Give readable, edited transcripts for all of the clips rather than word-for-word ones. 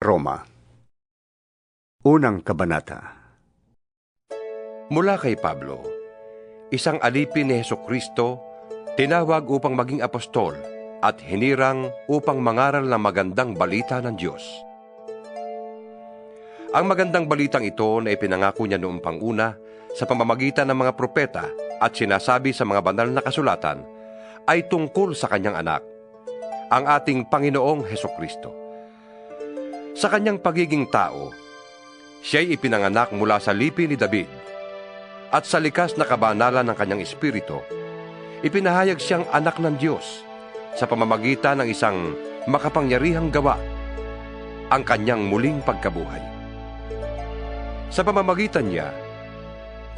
Roma. Unang Kabanata. Mula kay Pablo, isang alipin ni Hesukristo, tinawag upang maging apostol at hinirang upang mangaral ng magandang balita ng Diyos. Ang magandang balitang ito na ipinangako niya noong panguna sa pamamagitan ng mga propeta at sinasabi sa mga banal na kasulatan ay tungkol sa kanyang anak, ang ating Panginoong Hesukristo. Sa kanyang pagiging tao, siya'y ipinanganak mula sa lipi ni David, at sa likas na kabanalan ng kanyang espiritu, ipinahayag siyang anak ng Diyos sa pamamagitan ng isang makapangyarihang gawa, ang kanyang muling pagkabuhay. Sa pamamagitan niya,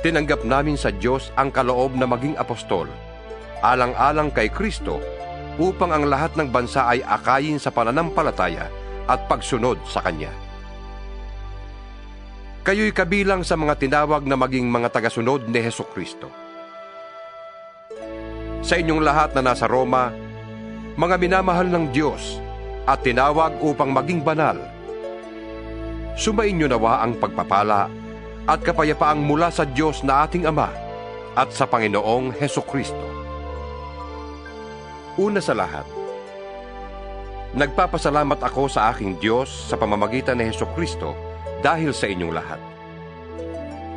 tinanggap namin sa Diyos ang kaloob na maging apostol, alang-alang kay Kristo, upang ang lahat ng bansa ay akayin sa pananampalataya at pagsunod sa Kanya. Kayo'y kabilang sa mga tinawag na maging mga tagasunod ni Hesukristo. Sa inyong lahat na nasa Roma, mga minamahal ng Diyos at tinawag upang maging banal, sumainyo nawa ang pagpapala at kapayapaang mula sa Diyos na ating Ama at sa Panginoong Hesukristo. Una sa lahat, nagpapasalamat ako sa aking Diyos sa pamamagitan ni Hesukristo dahil sa inyong lahat.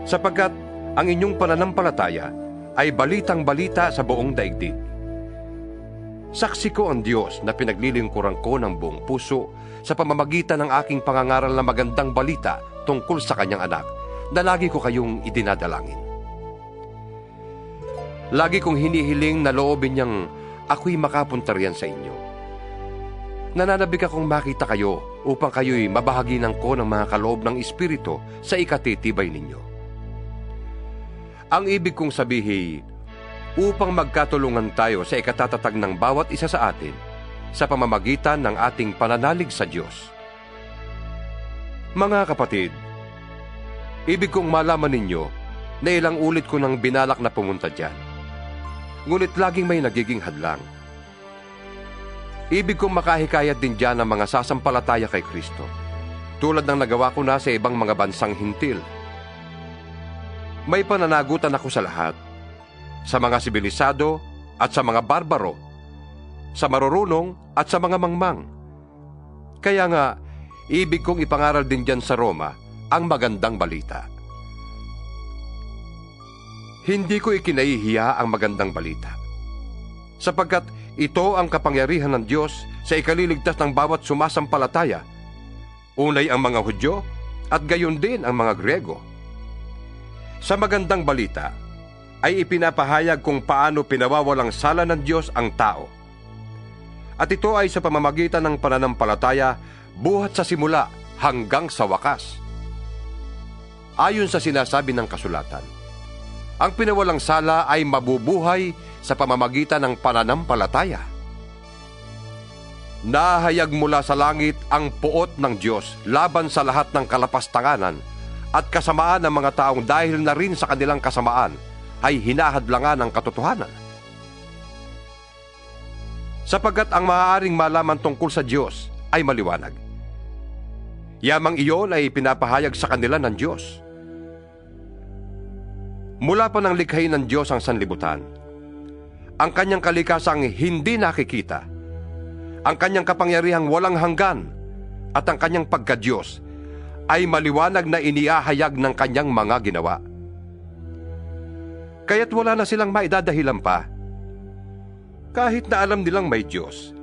Sapagkat ang inyong pananampalataya ay balitang-balita sa buong daigdig. Saksi ko ang Diyos na pinaglilingkuran ko ng buong puso sa pamamagitan ng aking pangangaral na magandang balita tungkol sa kanyang anak, na lagi ko kayong idinadalangin. Lagi kong hinihiling na loobin niyang ako'y makapunta riyan sa inyo. Nananabik akong makita kayo upang kayo'y mabahaginan ko ng mga kaloob ng Espiritu sa ikatitibay ninyo. Ang ibig kong sabihin, upang magkatulungan tayo sa ikatatatag ng bawat isa sa atin sa pamamagitan ng ating pananalig sa Diyos. Mga kapatid, ibig kong malaman ninyo na ilang ulit ko nang binalak na pumunta dyan. Ngunit laging may nagiging hadlang. Ibig kong makahikayat din dyan ng mga sasampalataya kay Kristo, tulad ng nagawa ko na sa ibang mga bansang hintil. May pananagutan ako sa lahat, sa mga sibilisado at sa mga barbaro, sa marurunong at sa mga mangmang. Kaya nga, ibig kong ipangaral din dyan sa Roma ang magandang balita. Hindi ko ikinahihiya ang magandang balita, sapagkat ito ang kapangyarihan ng Diyos sa ikaliligtas ng bawat sumasampalataya, unay ang mga Hudyo at gayon din ang mga Griego. Sa magandang balita ay ipinapahayag kung paano pinawawalang sala ng Diyos ang tao. At ito ay sa pamamagitan ng pananampalataya buhat sa simula hanggang sa wakas. Ayon sa sinasabi ng kasulatan, ang pinawalang sala ay mabubuhay sa pamamagitan ng pananampalataya. Nahayag mula sa langit ang puot ng Diyos laban sa lahat ng kalapastanganan at kasamaan ng mga taong dahil na rin sa kanilang kasamaan ay hinahadlangan ng katotohanan. Sapagkat ang maaaring malaman tungkol sa Diyos ay maliwanag. Yamang iyon ay pinapahayag sa kanila ng Diyos. Mula pa ng likhain ng Diyos ang sanlibutan, ang kanyang kalikasang hindi nakikita, ang kanyang kapangyarihang walang hanggan, at ang kanyang pagka-Diyos ay maliwanag na iniahayag ng kanyang mga ginawa. Kaya't wala na silang maidadahilan pa. Kahit na alam nilang may Diyos,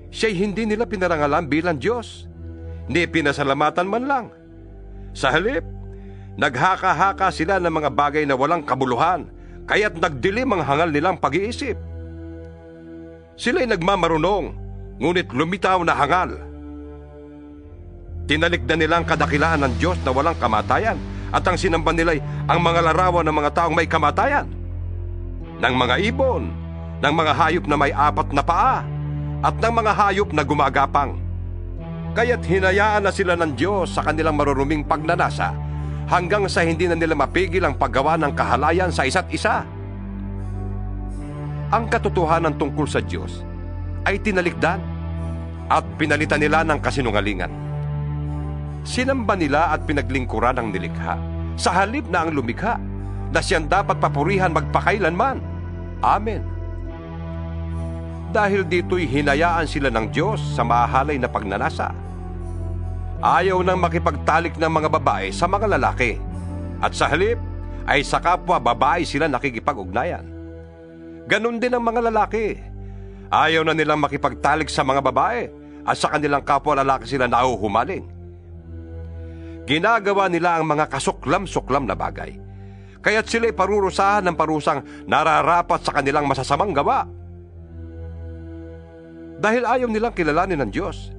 siya'y hindi nila pinarangalan bilang Diyos, ni pinasalamatan man lang. Sa halip, naghaka-haka sila ng mga bagay na walang kabuluhan, kaya't nagdilim ang hangal nilang pag-iisip. Sila'y nagmamarunong, ngunit lumitaw na hangal. Tinalikdan nila ang kadakilaan ng Diyos na walang kamatayan, at ang sinamba nila'y ang mga larawan ng mga taong may kamatayan, ng mga ibon, ng mga hayop na may 4 na paa, at ng mga hayop na gumagapang. Kaya't hinayaan na sila ng Diyos sa kanilang maruruming pagnanasa, hanggang sa hindi na nila mapigil ang paggawa ng kahalayan sa isa't isa. Ang katotohanan tungkol sa Diyos ay tinalikdan at pinalitan nila ng kasinungalingan. Sinamba nila at pinaglingkuran ang nilikha, sa halip na ang lumikha, na siyang dapat papurihan magpakailanman. Amen. Dahil dito'y hinayaan sila ng Diyos sa mahalay na pagnanasa. Ayaw nang makipagtalik ng mga babae sa mga lalaki, at sa halip ay sa kapwa babae sila nakikipag-ugnayan. Ganon din ang mga lalaki. Ayaw na nilang makipagtalik sa mga babae, at sa kanilang kapwa lalaki sila nauhumaling. Ginagawa nila ang mga kasuklam-suklam na bagay, kaya't sila'y parurusahan ng parusang nararapat sa kanilang masasamang gawa. Dahil ayaw nilang kilalanin ng Diyos,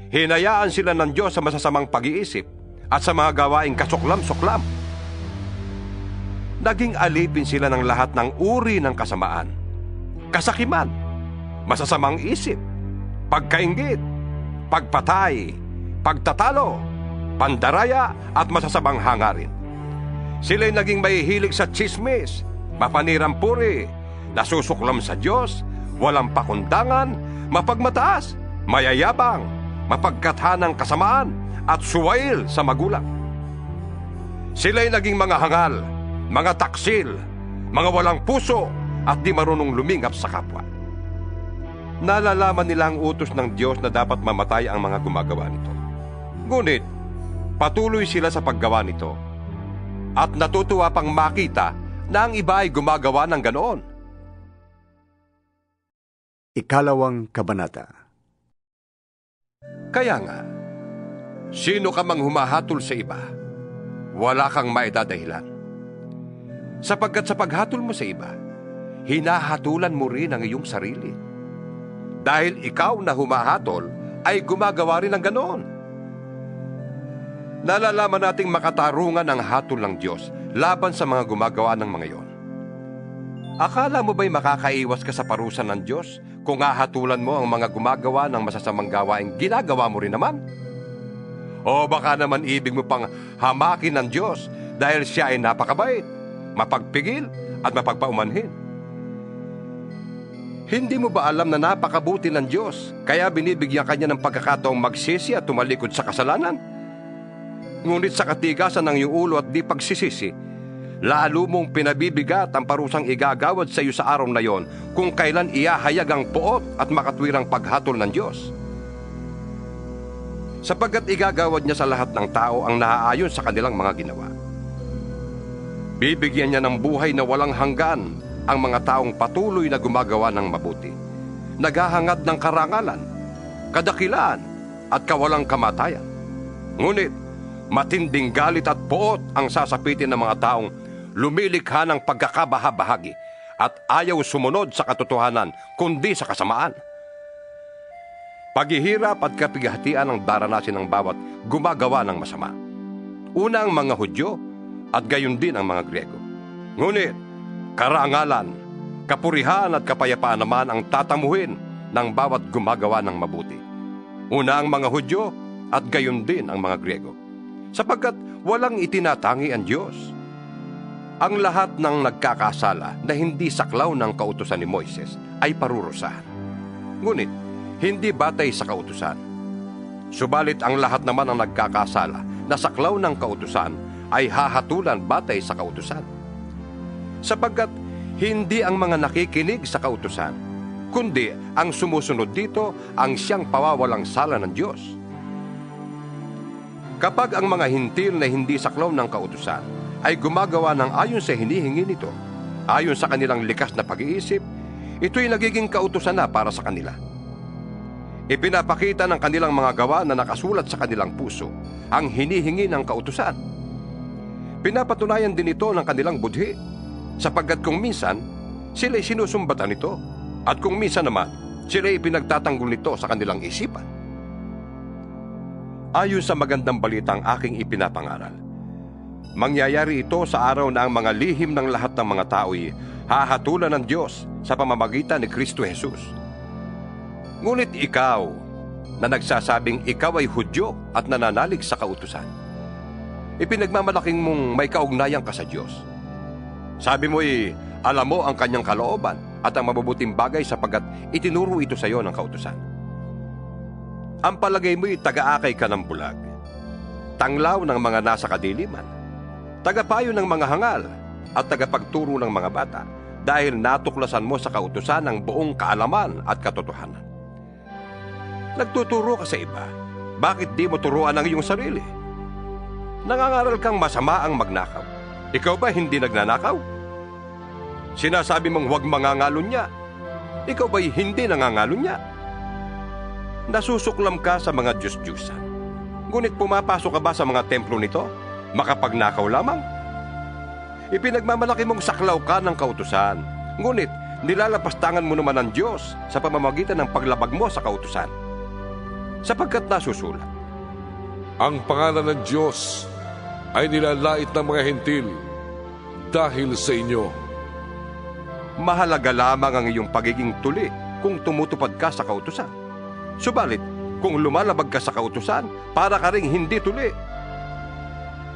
hinayaan sila ng Diyos sa masasamang pag-iisip at sa mga gawaing kasuklam-suklam. Naging alipin sila ng lahat ng uri ng kasamaan, kasakiman, masasamang isip, pagkainggit, pagpatay, pagtatalo, pandaraya at masasamang hangarin. Sila'y naging mahihilig sa tsismis, mapanirampuri, nasusuklam sa Diyos, walang pakundangan, mapagmataas, mayayabang, mapagkathanang kasamaan, at suwail sa magulang. Sila'y naging mga hangal, mga taksil, mga walang puso, at di marunong lumingap sa kapwa. Nalalaman nila ang utos ng Diyos na dapat mamatay ang mga gumagawa nito. Ngunit, patuloy sila sa paggawa nito, at natutuwa pang makita na ang iba ay gumagawa ng ganoon. Ikalawang kabanata. Kaya nga, sino ka mang humahatol sa iba, wala kang maidadahilan. Sapagkat sa paghatol mo sa iba, hinahatulan mo rin ang iyong sarili. Dahil ikaw na humahatol ay gumagawa rin ng ganoon. Nalalaman nating makatarungan ang hatol ng Diyos laban sa mga gumagawa ng mga iyon. Akala mo ba'y makakaiwas ka sa parusa ng Diyos kung hahatulan mo ang mga gumagawa ng masasamang gawaing ginagawa mo rin naman? O baka naman ibig mo pang hamakin ng Diyos dahil siya ay napakabait, mapagpigil at mapagpaumanhin? Hindi mo ba alam na napakabuti ng Diyos kaya binibigyan kanya ng pagkakataong magsisi at tumalikod sa kasalanan? Ngunit sa katigasan ng iyong ulo at di pagsisisi, lalo mong pinabibigat ang parusang igagawad sa iyo sa araw na yon kung kailan iyahayag ang poot at makatwirang paghatol ng Diyos. Sapagkat igagawad niya sa lahat ng tao ang naaayon sa kanilang mga ginawa. Bibigyan niya ng buhay na walang hanggan ang mga taong patuloy na gumagawa ng mabuti, naghahangad ng karangalan, kadakilaan at kawalang kamatayan. Ngunit, matinding galit at poot ang sasapitin ng mga taong lumilikha ng pagkakabahabahagi at ayaw sumunod sa katotohanan kundi sa kasamaan. Paghihirap at kapighatian ang daranasin ng bawat gumagawa ng masama. Una ang mga Hudyo at gayon din ang mga Griego. Ngunit, karangalan, kapurihan at kapayapaan naman ang tatamuhin ng bawat gumagawa ng mabuti. Una ang mga Hudyo at gayon din ang mga Griego. Sapagkat walang itinatangi ang Diyos. Ang lahat ng nagkakasala na hindi saklaw ng kautusan ni Moises ay parurusahan. Ngunit, hindi batay sa kautusan. Subalit ang lahat naman ng nagkakasala na saklaw ng kautusan ay hahatulan batay sa kautusan. Sapagkat hindi ang mga nakikinig sa kautusan, kundi ang sumusunod dito ang siyang pawawalang sala ng Diyos. Kapag ang mga hintil na hindi saklaw ng kautusan ay gumagawa ng ayon sa hinihingi nito, ayon sa kanilang likas na pag-iisip, ito'y nagiging kautusan na para sa kanila. Ipinapakita ng kanilang mga gawa na nakasulat sa kanilang puso ang hinihingi ng kautusan. Pinapatunayan din ito ng kanilang budhi, sapagkat kung minsan, sila'y sinusumbatan nito, at kung minsan naman, sila'y pinagtatanggol nito sa kanilang isipan. Ayon sa magandang balitang aking ipinapangaral, mangyayari ito sa araw na ang mga lihim ng lahat ng mga tao'y hahatulan ng Diyos sa pamamagitan ni Kristo Jesus. Ngunit ikaw, na nagsasabing ikaw ay Hudyo at nananalig sa kautusan, ipinagmamalaking mong may kaugnayan ka sa Diyos. Sabi mo'y alam mo ang kanyang kalooban at ang mabubuting bagay sapagkat itinuro ito sa iyo ng kautusan. Ang palagay mo'y taga-akay ka ng bulag. tanglaw ng mga nasa kadiliman, tagapayo ng mga hangal, at tagapagturo ng mga bata, dahil natuklasan mo sa kautusan ang buong kaalaman at katotohanan. Nagtuturo ka sa iba, bakit di mo turuan ang iyong sarili? Nangangaral kang masama ang magnakaw. Ikaw ba hindi nagnanakaw? Sinasabi mong huwag mangangalunya. Ikaw ba'y hindi nangangalunya? Nasusuklam ka sa mga Diyos-Diyusan. Ngunit pumapasok ka ba sa mga templo nito? Makapagnakaw lamang? Ipinagmamalaki mong saklaw ka ng kautusan. Ngunit nilalapastangan mo naman ang Diyos sa pamamagitan ng paglabag mo sa kautusan. Sapagkat nasusulat, ang pangalan ng Diyos ay nilalait ng mga hentil dahil sa inyo. mahalaga lamang ang iyong pagiging tuli kung tumutupad ka sa kautusan. Subalit, kung lumalabag ka sa kautusan, para ka ring hindi tuli.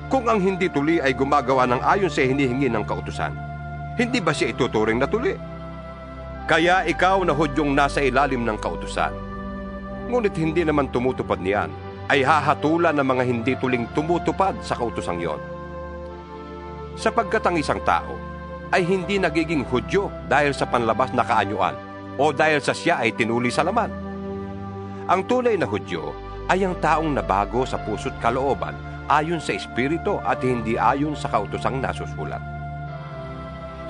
Kung ang hindi tuli ay gumagawa ng ayon sa hinihingi ng kautusan, hindi ba siya ituturing na tuli? Kaya ikaw na Hudyong nasa ilalim ng kautusan, ngunit hindi naman tumutupad niyan, ay hahatulan ng mga hindi tuling tumutupad sa kautusang yon. Sapagkat ang isang tao ay hindi nagiging Hudyo dahil sa panlabas na kaanyuan o dahil sa siya ay tinuli sa laman. Ang tunay na Hudyo ay ang taong nabago sa puso't kalooban ayon sa Espiritu at hindi ayon sa kautusang nasusulat.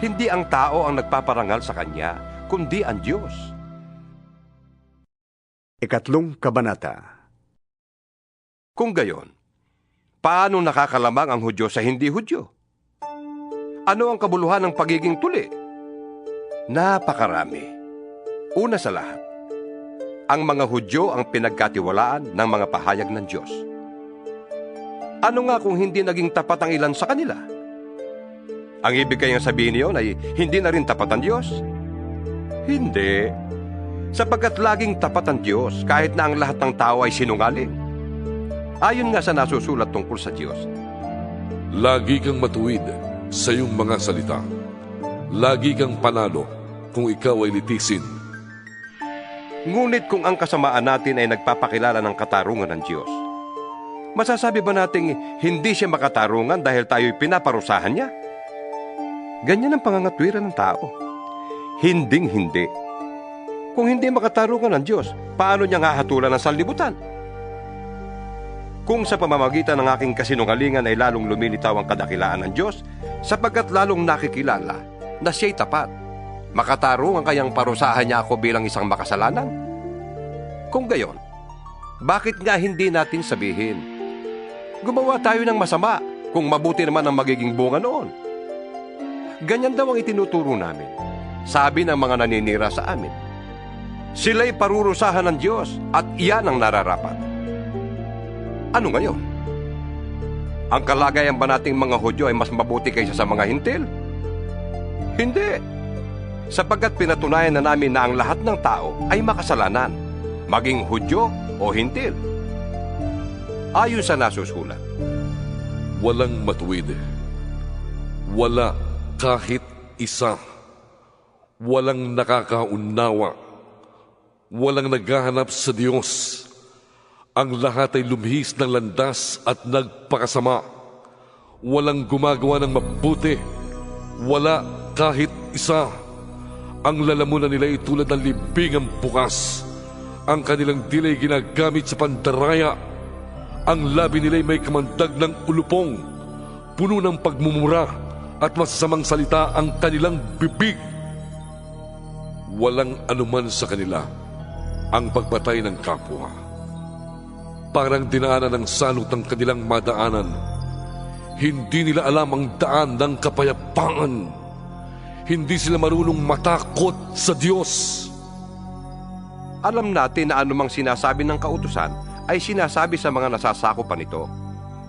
Hindi ang tao ang nagpaparangal sa kanya, kundi ang Diyos. Ikatlong Kabanata. Kung gayon, paano nakakalamang ang Hudyo sa hindi Hudyo? Ano ang kabuluhan ng pagiging tuli? Napakarami. Una sa lahat, ang mga Hudyo ang pinagkatiwalaan ng mga pahayag ng Diyos. Ano nga kung hindi naging tapat ang ilan sa kanila? Ang ibig kayang sabihin niyon ay hindi na rin tapat ang Diyos? Hindi. Sapagkat laging tapat ang Diyos kahit na ang lahat ng tao ay sinungaling. Ayon nga sa nasusulat tungkol sa Diyos, Lagi kang matuwid sa iyong mga salita. Lagi kang panalo kung ikaw ay litisin. ngunit kung ang kasamaan natin ay nagpapakilala ng katarungan ng Diyos, masasabi ba nating hindi siya makatarungan dahil tayo'y pinaparusahan niya? Ganyan ang pangangatwiran ng tao. Hinding-hindi. Kung hindi makatarungan ng Diyos, paano niya hahatulan ng sanlibutan? Kung sa pamamagitan ng aking kasinungalingan ay lalong lumilitaw ang kadakilaan ng Diyos, sapagkat lalong nakikilala na siya'y tapat, makatarungan kayang parusahan niya ako bilang isang makasalanan? Kung gayon, bakit nga hindi natin sabihin, gumawa tayo ng masama kung mabuti naman ang magiging bunga noon? Ganyan daw ang itinuturo namin, sabi ng mga naninira sa amin. Sila'y parurusahan ng Diyos at iyan ang nararapat. Ano ngayon? Ang kalagayan ba nating mga Hudyo ay mas mabuti kaysa sa mga hintil? Hindi. Sapagkat pinatunayan na namin na ang lahat ng tao ay makasalanan, maging Hudyo o hintil. Ayon sa nasusulat, Walang matuwid. Wala kahit isa. Walang nakakaunawa. Walang naghahanap sa Diyos. Ang lahat ay lumihis ng landas at nagpakasama. Walang gumagawa ng mabuti. Wala kahit isa. Ang lalamunan nila ay tulad ng libingang bukas. Ang kanilang dilay ginagamit sa pandaraya. Ang labi nila ay may kamandag ng ulupong. Puno ng pagmumura at masasamang salita ang kanilang bibig. Walang anuman sa kanila ang pagpatay ng kapwa. Parang dinaanan ng salot ang kanilang madaanan. Hindi nila alam ang daan ng kapayapaan. Hindi sila marunong matakot sa Diyos. alam natin na anumang sinasabi ng kautusan ay sinasabi sa mga nasasakupan nito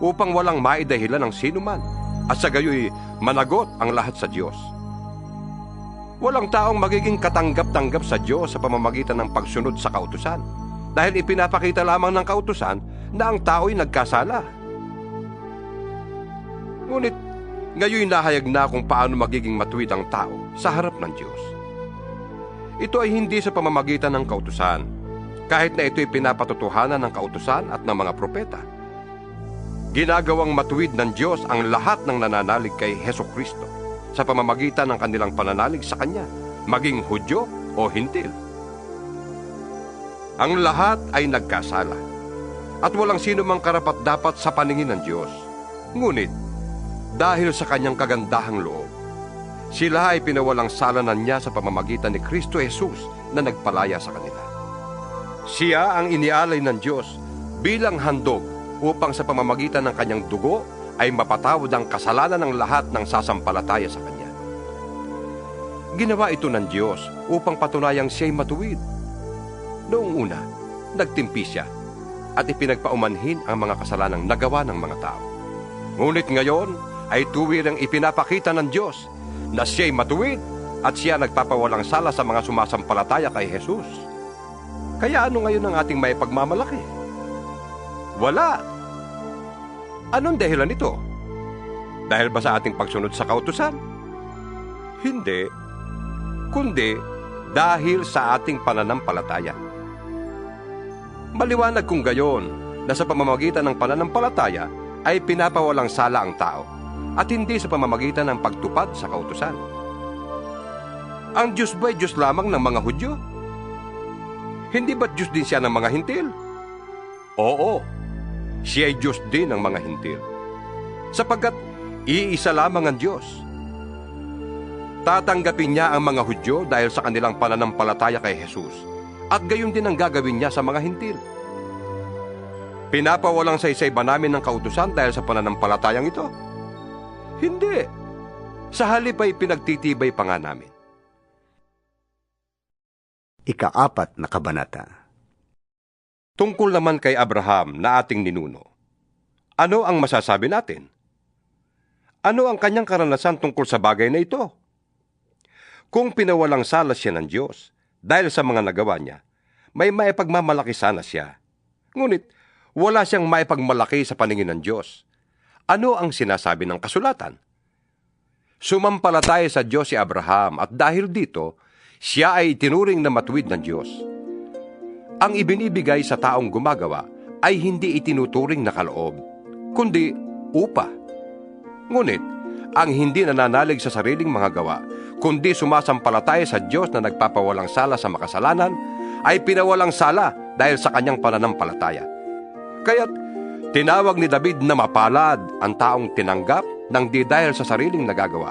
upang walang maidahilan ng sinuman at sa gayoy managot ang lahat sa Diyos. Walang taong magiging katanggap-tanggap sa Diyos sa pamamagitan ng pagsunod sa kautusan dahil ipinapakita lamang ng kautusan na ang tao'y nagkasala. Ngunit ngayon nahayag na kung paano magiging matuwid ang tao sa harap ng Diyos. Ito ay hindi sa pamamagitan ng kautusan, kahit na ito'y pinapatotohanan ng kautusan at ng mga propeta. Ginagawang matuwid ng Diyos ang lahat ng nananalig kay Hesukristo sa pamamagitan ng kanilang pananalig sa Kanya, maging Hudyo o Hintil. Ang lahat ay nagkasala at walang sino mang karapat-dapat sa paningin ng Diyos. Ngunit, dahil sa Kanyang kagandahang loob, sila ay pinawalang salanan niya sa pamamagitan ni Kristo Jesus na nagpalaya sa kanila. Siya ang inialay ng Diyos bilang handog upang sa pamamagitan ng Kanyang dugo ay mapatawad ang kasalanan ng lahat ng sasampalataya sa Kanya. Ginawa ito ng Diyos upang patunayang siya'y matuwid. Noong una, nagtimpi siya at ipinagpaumanhin ang mga kasalanang nagawa ng mga tao. Ngunit ngayon ay tuwirang ipinapakita ng Diyos na siya'y matuwid at siya nagpapawalang sala sa mga sumasampalataya kay Jesus. Kaya ano ngayon ang ating may pagmamalaki? Wala. Anong dahilan nito? Dahil ba sa ating pagsunod sa kautusan? Hindi. Kundi dahil sa ating pananampalataya. Maliwanag kung gayon na sa pamamagitan ng pananampalataya ay pinapawalang sala ang tao at hindi sa pamamagitan ng pagtupad sa kautusan. Ang Diyos ba'y Diyos lamang ng mga Hudyo? Hindi ba't Diyos din siya ng mga Hintil? Oo, siya ay Diyos din ng mga Hintil. Sapagkat iisa lamang ang Diyos. Tatanggapin niya ang mga Hudyo dahil sa kanilang pananampalataya kay Jesus, at gayon din ang gagawin niya sa mga Hintil. Pinapawalang saysay ba namin ng kautusan dahil sa pananampalatayang ito? Hindi. Sa halip ay pinagtitibay pa nga namin. Ika-4 na kabanata. Tungkol naman kay Abraham na ating ninuno, ano ang masasabi natin? Ano ang kanyang karanasan tungkol sa bagay na ito? Kung pinawalang sala siya ng Diyos dahil sa mga nagawa niya, may maipagmamalaki sana siya. Ngunit, wala siyang maipagmalaki sa paningin ng Diyos. Ano ang sinasabi ng kasulatan? Sumampalataya sa Diyos si Abraham at dahil dito, siya ay itinuring na matuwid ng Diyos. Ang ibinibigay sa taong gumagawa ay hindi itinuturing na kaloob, kundi upa. Ngunit, ang hindi nananalig sa sariling mga gawa, kundi sumasampalataya sa Diyos na nagpapawalang sala sa makasalanan, ay pinawalang sala dahil sa kanyang pananampalataya. Kaya't tinawag ni David na mapalad ang taong tinanggap ng di dahil sa sariling nagagawa.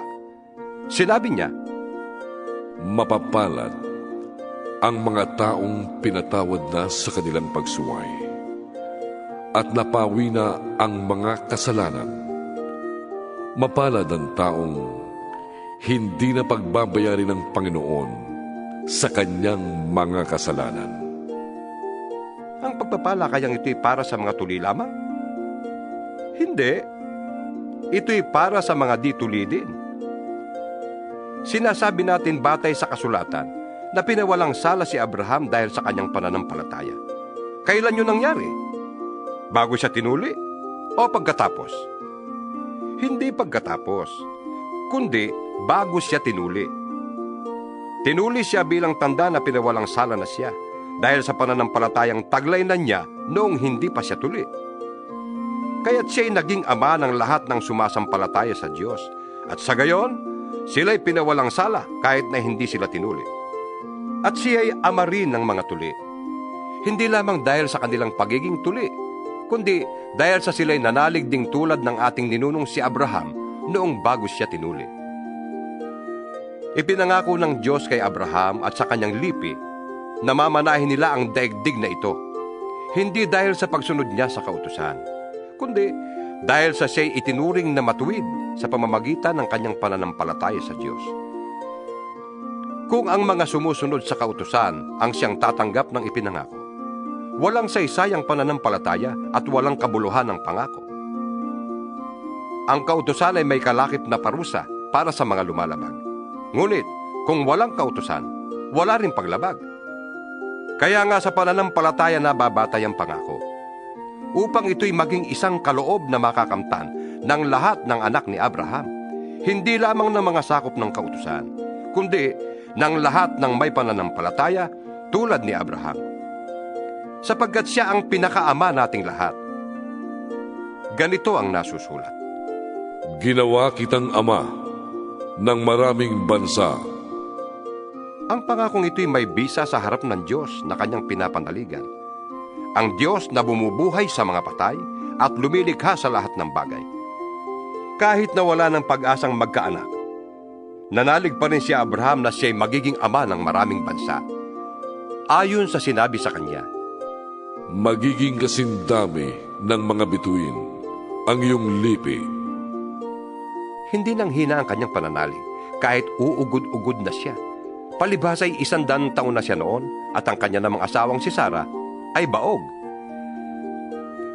Sinabi niya, Mapapalad ang mga taong pinatawad na sa kanilang pagsuway at napawi na ang mga kasalanan. Mapalad ang taong hindi na pagbabayarin ng Panginoon sa kanyang mga kasalanan. ang pagpapala kayang ito'y para sa mga tuli lamang? Hindi. Ito'y para sa mga di tuli din. Sinasabi natin batay sa kasulatan na pinawalang sala si Abraham dahil sa kanyang pananampalataya. Kailan yun nangyari? Bago siya tinuli o pagkatapos? Hindi pagkatapos, kundi bago siya tinuli. Tinuli siya bilang tanda na pinawalang sala na siya dahil sa pananampalatayang taglay na niya noong hindi pa siya tuli. Kaya't siya'y naging ama ng lahat ng sumasampalataya sa Diyos. At sa gayon, sila'y pinawalang sala kahit na hindi sila tinuli. At siya'y ama rin ng mga tuli. Hindi lamang dahil sa kanilang pagiging tuli, kundi dahil sa sila'y nanalig ding tulad ng ating ninunong si Abraham noong bago siya tinuli. Ipinangako ng Diyos kay Abraham at sa kanyang lipi na mamanahin nila ang daigdig na ito, hindi dahil sa pagsunod niya sa kautusan, kundi dahil sa siya'y itinuring na matuwid sa pamamagitan ng kanyang pananampalataya sa Diyos. Kung ang mga sumusunod sa kautusan ang siyang tatanggap ng ipinangako, walang saysayang pananampalataya at walang kabuluhan ng pangako. Ang kautusan ay may kalakip na parusa para sa mga lumalabag. Ngunit, kung walang kautusan, wala rin paglabag. Kaya nga sa pananampalataya na babatay ang pangako, upang ito'y maging isang kaloob na makakamtan ng lahat ng anak ni Abraham, hindi lamang ng mga sakop ng kautusan, kundi ng lahat ng may pananampalataya tulad ni Abraham. Sapagkat siya ang pinakaama nating lahat. Ganito ang nasusulat. Ginawa kitang ama ng maraming bansa. Ang pangakong ito'y may bisa sa harap ng Diyos na kanyang pinapanaligan. Ang Diyos na bumubuhay sa mga patay at lumilikha sa lahat ng bagay. Kahit na wala ng pag-asang magkaanak, nanalig pa rin si Abraham na siya'y magiging ama ng maraming bansa. Ayon sa sinabi sa kanya, Magiging kasindami ng mga bituin ang iyong lipi. Hindi nang hina ang kanyang pananalig, kahit uugod-ugod na siya. Palibhas ay 100 taon na siya noon, at ang kanya namang asawang si Sarah ay baog.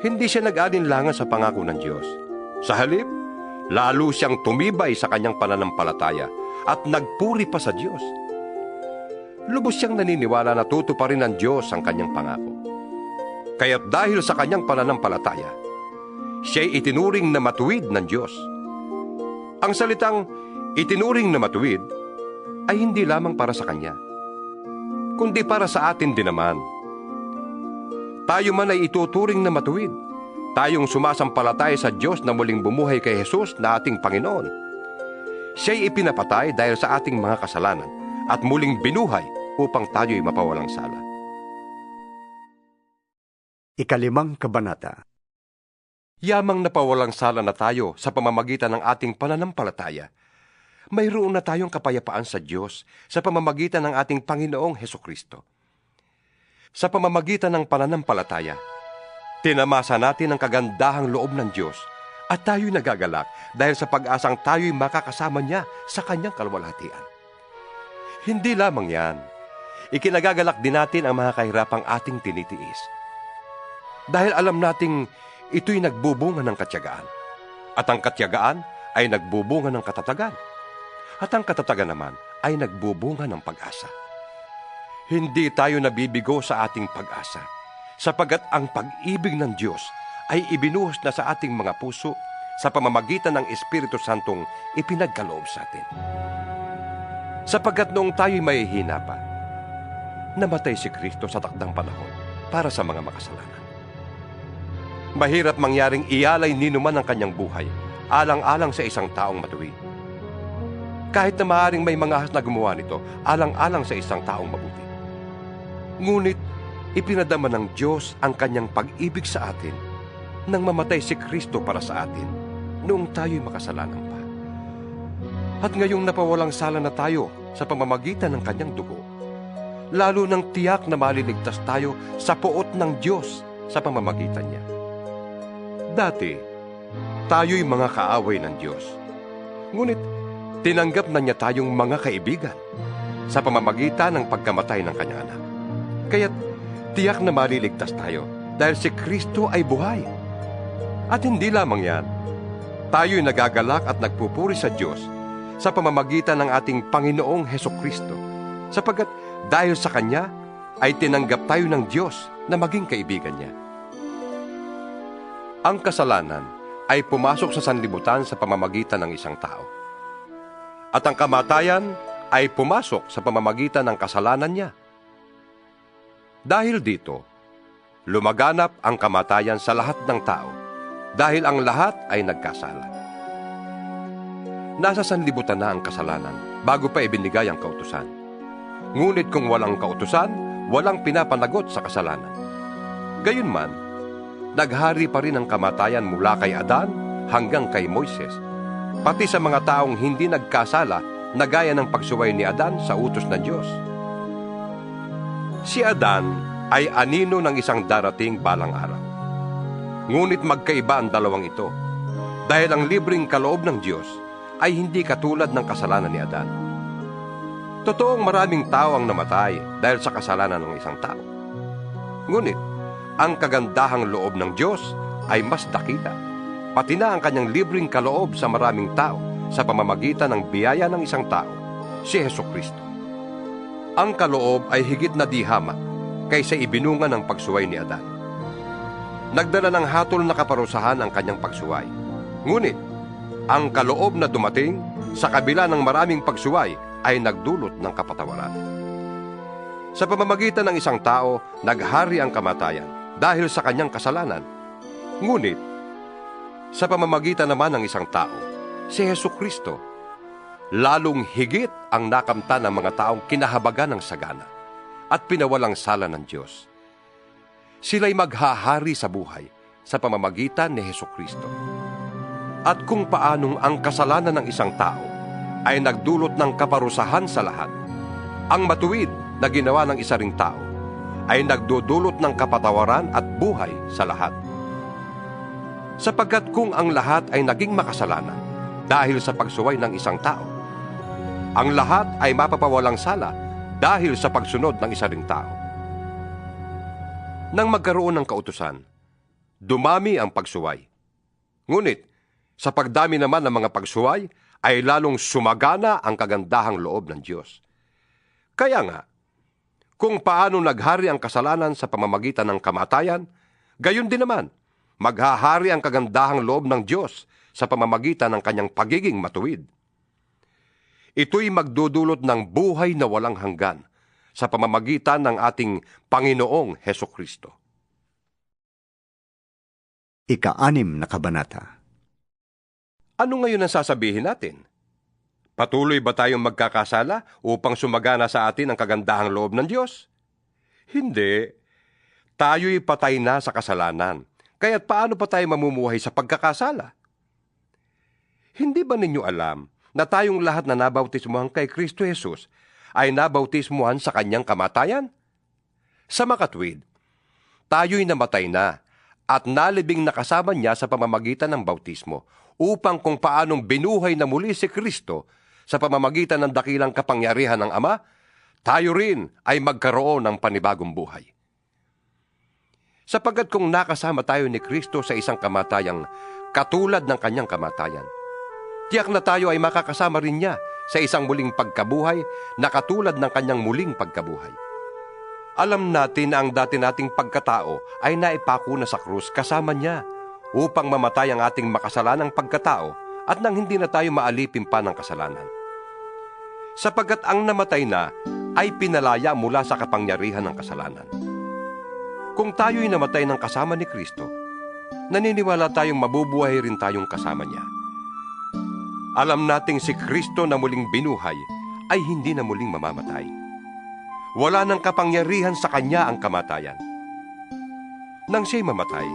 Hindi siya nag-alinlangan sa pangako ng Diyos. Sa halip, lalo siyang tumibay sa kanyang pananampalataya at nagpuri pa sa Diyos. Lubos siyang naniniwala na tutuparin ng Diyos ang kanyang pangako. Kaya't dahil sa kanyang pananampalataya, siya'y itinuring na matuwid ng Diyos. Ang salitang itinuring na matuwid ay hindi lamang para sa kanya, kundi para sa atin din naman. Tayo man ay ituturing na matuwid, tayong sumasampalataya sa Diyos na muling bumuhay kay Jesus na ating Panginoon. Siya'y ipinapatay dahil sa ating mga kasalanan at muling binuhay upang tayo'y mapawalang sala. 5 Kabanata. Yamang napawalang sala na tayo sa pamamagitan ng ating pananampalataya, mayroon na tayong kapayapaan sa Diyos sa pamamagitan ng ating Panginoong Hesukristo. Sa pamamagitan ng pananampalataya, tinamasa natin ang kagandahang loob ng Diyos at tayo'y nagagalak dahil sa pag-asang tayo'y makakasama niya sa kanyang kalwalhatian. Hindi lamang yan, ikinagagalak din natin ang mga kahirapang ating tinitiis. Dahil alam nating ito'y nagbubunga ng katyagaan, at ang katyagaan ay nagbubunga ng katatagan, at ang katatagan naman ay nagbubunga ng pag-asa. Hindi tayo nabibigo sa ating pag-asa, sapagat ang pag-ibig ng Diyos ay ibinuhos na sa ating mga puso sa pamamagitan ng Espiritu Santong ipinagkaloob sa atin. Sapagat noong tayo'y mahihina pa, namatay si Kristo sa takdang panahon para sa mga makasalanan. Mahirap mangyaring ialay ninuman ang kanyang buhay, alang-alang sa isang taong matuwid. Kahit na maaaring may mga ahas na gumawa nito, alang-alang sa isang taong mabuti. Ngunit, ipinadama ng Diyos ang kanyang pag-ibig sa atin nang mamatay si Kristo para sa atin noong tayo'y makasalanan pa. At ngayong napawalang sala na tayo sa pamamagitan ng kanyang dugo, lalo nang tiyak na maliligtas tayo sa poot ng Diyos sa pamamagitan niya. Dati, tayo'y mga kaaway ng Diyos. Ngunit, tinanggap na niya tayong mga kaibigan sa pamamagitan ng pagkamatay ng kanyang anak. Kaya't, tiyak na maliligtas tayo dahil si Kristo ay buhay. At hindi lamang yan, tayo'y nagagalak at nagpupuri sa Diyos sa pamamagitan ng ating Panginoong Hesukristo, sapagkat dahil sa Kanya ay tinanggap tayo ng Diyos na maging kaibigan niya. Ang kasalanan ay pumasok sa sanlibutan sa pamamagitan ng isang tao. At ang kamatayan ay pumasok sa pamamagitan ng kasalanan niya. Dahil dito, lumaganap ang kamatayan sa lahat ng tao, dahil ang lahat ay nagkasala. Nasa sanlibutan na ang kasalanan bago pa ibinigay ang kautusan. Ngunit kung walang kautusan, walang pinapanagot sa kasalanan. Gayunman, naghari pa rin ang kamatayan mula kay Adan hanggang kay Moises, pati sa mga taong hindi nagkasala na gaya ng pagsuway ni Adan sa utos ng Diyos. Si Adan ay anino ng isang darating balang araw. Ngunit magkaiba ang dalawang ito, dahil ang libreng kaloob ng Diyos ay hindi katulad ng kasalanan ni Adan. Totoong maraming tao ang namatay dahil sa kasalanan ng isang tao. Ngunit, ang kagandahang loob ng Diyos ay mas dakila, pati na ang kanyang libreng kaloob sa maraming tao sa pamamagitan ng biyaya ng isang tao, si Hesukristo. Ang kaloob ay higit na di hamak kaysa ibinunga ng pagsuway ni Adan. Nagdala ng hatol na kaparusahan ang kanyang pagsuway. Ngunit, ang kaloob na dumating sa kabila ng maraming pagsuway ay nagdulot ng kapatawaran. Sa pamamagitan ng isang tao, naghari ang kamatayan dahil sa kanyang kasalanan. Ngunit, Sa pamamagitan naman ng isang tao, si Hesukristo, lalong higit ang nakamtan ng mga taong kinahabagan ng sagana at pinawalang sala ng Diyos. Sila'y maghahari sa buhay sa pamamagitan ni Hesukristo. At kung paanong ang kasalanan ng isang tao ay nagdulot ng kaparusahan sa lahat, ang matuwid na ginawa ng isa ring tao ay nagdudulot ng kapatawaran at buhay sa lahat. Sapagkat kung ang lahat ay naging makasalanan dahil sa pagsuway ng isang tao, ang lahat ay mapapawalang sala dahil sa pagsunod ng isa ring tao. Nang magkaroon ng kautusan, dumami ang pagsuway. Ngunit, sa pagdami naman ng mga pagsuway, ay lalong sumagana ang kagandahang loob ng Diyos. Kaya nga, kung paano naghari ang kasalanan sa pamamagitan ng kamatayan, gayon din naman, maghahari ang kagandahang loob ng Diyos sa pamamagitan ng kanyang pagiging matuwid. Ito'y magdudulot ng buhay na walang hanggan sa pamamagitan ng ating Panginoong Hesukristo. Ika-6 na kabanata. Ano ngayon ang sasabihin natin? Patuloy ba tayong magkakasala upang sumagana sa atin ang kagandahang loob ng Diyos? Hindi. Tayo'y patay na sa kasalanan. Kaya't paano pa tayo mamumuhay sa pagkakasala? Hindi ba ninyo alam na tayong lahat na nabautismuhan kay Kristo Jesus ay nabautismuhan sa kanyang kamatayan? Sa makatwid, tayo'y namatay na at nalibing nakasama niya sa pamamagitan ng bautismo upang kung paanong binuhay na muli si Kristo sa pamamagitan ng dakilang kapangyarihan ng Ama, tayo rin ay magkaroon ng panibagong buhay. Sapagkat kung nakasama tayo ni Kristo sa isang kamatayang katulad ng kanyang kamatayan, tiyak na tayo ay makakasama rin niya sa isang muling pagkabuhay na katulad ng kanyang muling pagkabuhay. Alam natin na ang dati nating pagkatao ay naipako na sa krus kasama niya upang mamatay ang ating makasalanang pagkatao at nang hindi na tayo maalipin pa ng kasalanan. Sapagkat ang namatay na ay pinalaya mula sa kapangyarihan ng kasalanan. Kung tayo'y namatay ng kasama ni Kristo, naniniwala tayong mabubuhay rin tayong kasama niya. Alam nating si Kristo na muling binuhay ay hindi na muling mamamatay. Wala nang kapangyarihan sa kanya ang kamatayan. Nang siya'y mamatay,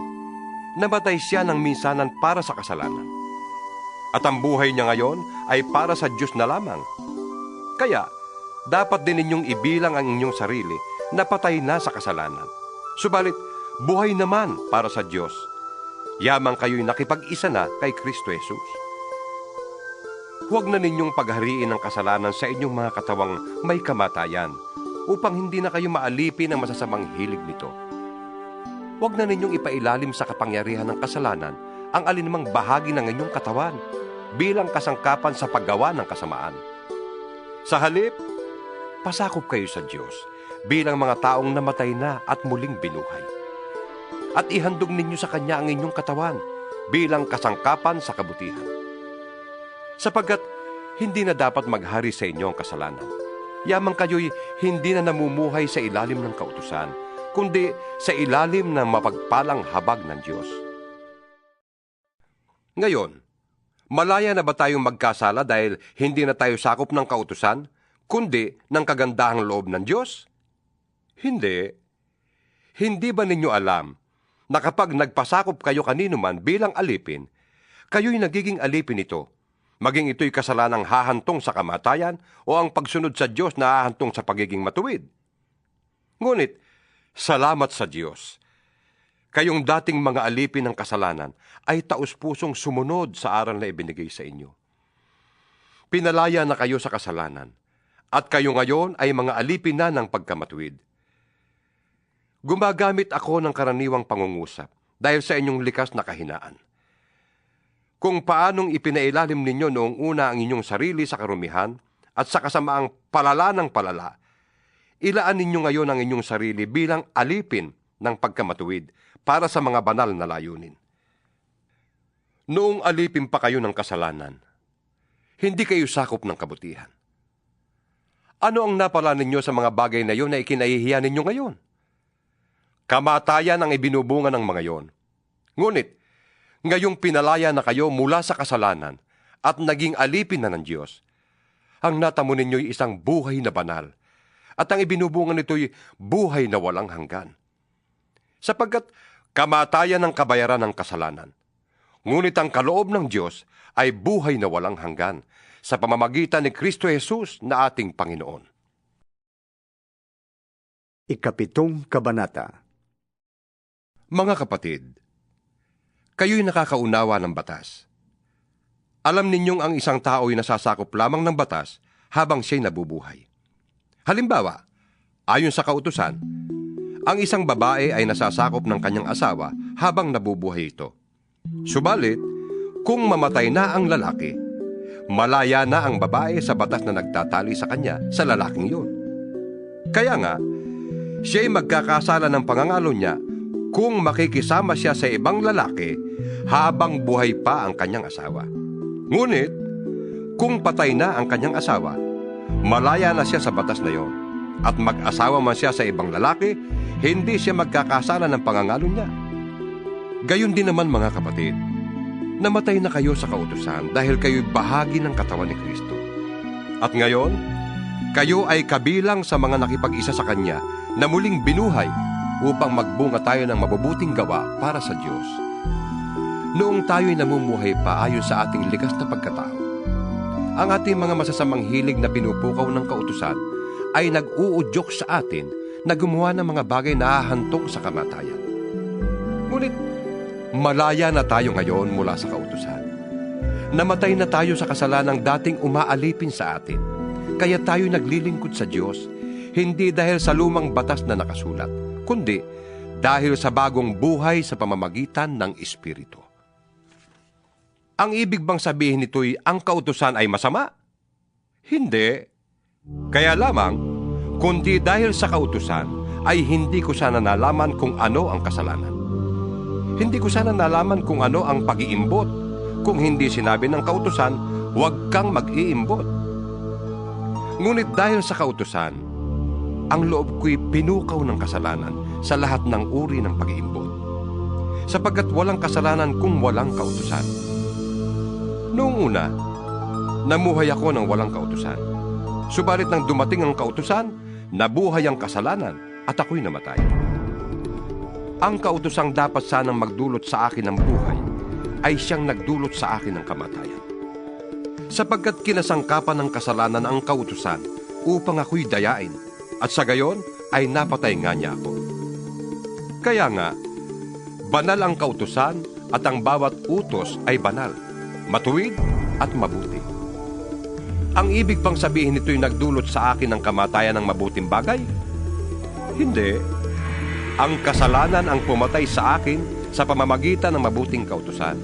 namatay siya ng minsanan para sa kasalanan. At ang buhay niya ngayon ay para sa Diyos na lamang. Kaya, dapat din ninyong ibilang ang inyong sarili na patay na sa kasalanan. Subalit, buhay naman para sa Diyos. Yamang kayo'y nakipag-isa na kay Kristo Jesus. Huwag na ninyong paghariin ang kasalanan sa inyong mga katawang may kamatayan upang hindi na kayo maalipin ang masasamang hilig nito. Huwag na ninyong ipailalim sa kapangyarihan ng kasalanan ang alinmang bahagi ng inyong katawan bilang kasangkapan sa paggawa ng kasamaan. Sa halip, pasakop kayo sa Diyos bilang mga taong namatay na at muling binuhay. At ihandog ninyo sa Kanya ang inyong katawan bilang kasangkapan sa kabutihan. Sapagkat hindi na dapat maghari sa inyo ang kasalanan. Yamang kayo'y hindi na namumuhay sa ilalim ng kautusan, kundi sa ilalim ng mapagpalang habag ng Diyos. Ngayon, malaya na ba tayong magkasala dahil hindi na tayo sakop ng kautusan, kundi ng kagandahang loob ng Diyos? Hindi. Hindi ba ninyo alam na kapag nagpasakop kayo kanino man bilang alipin, kayo'y nagiging alipin ito, maging ito'y kasalanang hahantong sa kamatayan o ang pagsunod sa Diyos na hahantong sa pagiging matuwid? Ngunit, salamat sa Diyos. Kayong dating mga alipin ng kasalanan ay taus-pusong sumunod sa aral na ibinigay sa inyo. Pinalaya na kayo sa kasalanan, at kayo ngayon ay mga alipin na ng pagkamatuwid. Gumagamit ako ng karaniwang pangungusap dahil sa inyong likas na kahinaan. Kung paanong ipinailalim ninyo noong una ang inyong sarili sa karumihan at sa kasamaang palala ng palala, ilaan ninyo ngayon ang inyong sarili bilang alipin ng pagkamatuwid para sa mga banal na layunin. Noong alipin pa kayo ng kasalanan, hindi kayo sakop ng kabutihan. Ano ang napala ninyo sa mga bagay na iyon na ikinahihiya ninyo ngayon? Kamatayan ang ibinubunga ng mga iyon. Ngunit, Ngayong pinalaya na kayo mula sa kasalanan at naging alipin na ng Diyos, ang natamo ninyo'y isang buhay na banal, at ang ibinubungan nito'y buhay na walang hanggan. Sapagkat kamatayan ang kabayaran ng kasalanan, ngunit ang kaloob ng Diyos ay buhay na walang hanggan sa pamamagitan ni Kristo Jesus na ating Panginoon. Ikapitong Kabanata. Mga kapatid, kayo'y nakakaunawa ng batas. Alam ninyong ang isang tao'y nasasakop lamang ng batas habang siya'y nabubuhay. Halimbawa, ayon sa kautusan, ang isang babae ay nasasakop ng kanyang asawa habang nabubuhay ito. Subalit, kung mamatay na ang lalaki, malaya na ang babae sa batas na nagtatali sa kanya sa lalaking yun. Kaya nga, siya'y magkakasala ng pangangalo niya kung makikisama siya sa ibang lalaki habang buhay pa ang kanyang asawa. Ngunit, kung patay na ang kanyang asawa, malaya na siya sa batas na yon, at mag-asawa man siya sa ibang lalaki, hindi siya magkakasala ng pangangalo niya. Gayon din naman mga kapatid, namatay na kayo sa kautusan dahil kayo'y bahagi ng katawan ni Kristo. At ngayon, kayo ay kabilang sa mga nakipag-isa sa Kanya na muling binuhay upang magbunga tayo ng mabubuting gawa para sa Diyos. Noong tayo'y namumuhay pa ayon sa ating likas na pagkatao, ang ating mga masasamang hilig na pinupukaw ng kautusan ay nag-uudyok sa atin na gumawa ng mga bagay na hahantong sa kamatayan. Ngunit, malaya na tayo ngayon mula sa kautusan. Namatay na tayo sa kasalanang dating umaalipin sa atin, kaya tayo naglilingkod sa Diyos, hindi dahil sa lumang batas na nakasulat, kundi dahil sa bagong buhay sa pamamagitan ng Espiritu. Ang ibig bang sabihin nito'y ang kautusan ay masama? Hindi. Kaya lamang, kundi dahil sa kautusan, ay hindi ko sana nalaman kung ano ang kasalanan. Hindi ko sana nalaman kung ano ang pag-iimbot, kung hindi sinabi ng kautusan, huwag kang mag-iimbot. Ngunit dahil sa kautusan, ang loob ko'y pinukaw ng kasalanan sa lahat ng uri ng pag-iimbot, sapagkat walang kasalanan kung walang kautusan. Noong una, namuhay ako ng walang kautusan. Subalit nang dumating ang kautusan, nabuhay ang kasalanan at ako'y namatay. Ang kautusang dapat sanang magdulot sa akin ng buhay ay siyang nagdulot sa akin ng kamatayan. Sapagkat kinasangkapan ng kasalanan ang kautusan upang ako'y dayain, at sa gayon ay napatay nga niya ako. Kaya nga, banal ang kautusan at ang bawat utos ay banal, matuwid at mabuti. Ang ibig bang sabihin nito'y nagdulot sa akin ng kamatayan ng mabuting bagay? Hindi. Ang kasalanan ang pumatay sa akin sa pamamagitan ng mabuting kautusan.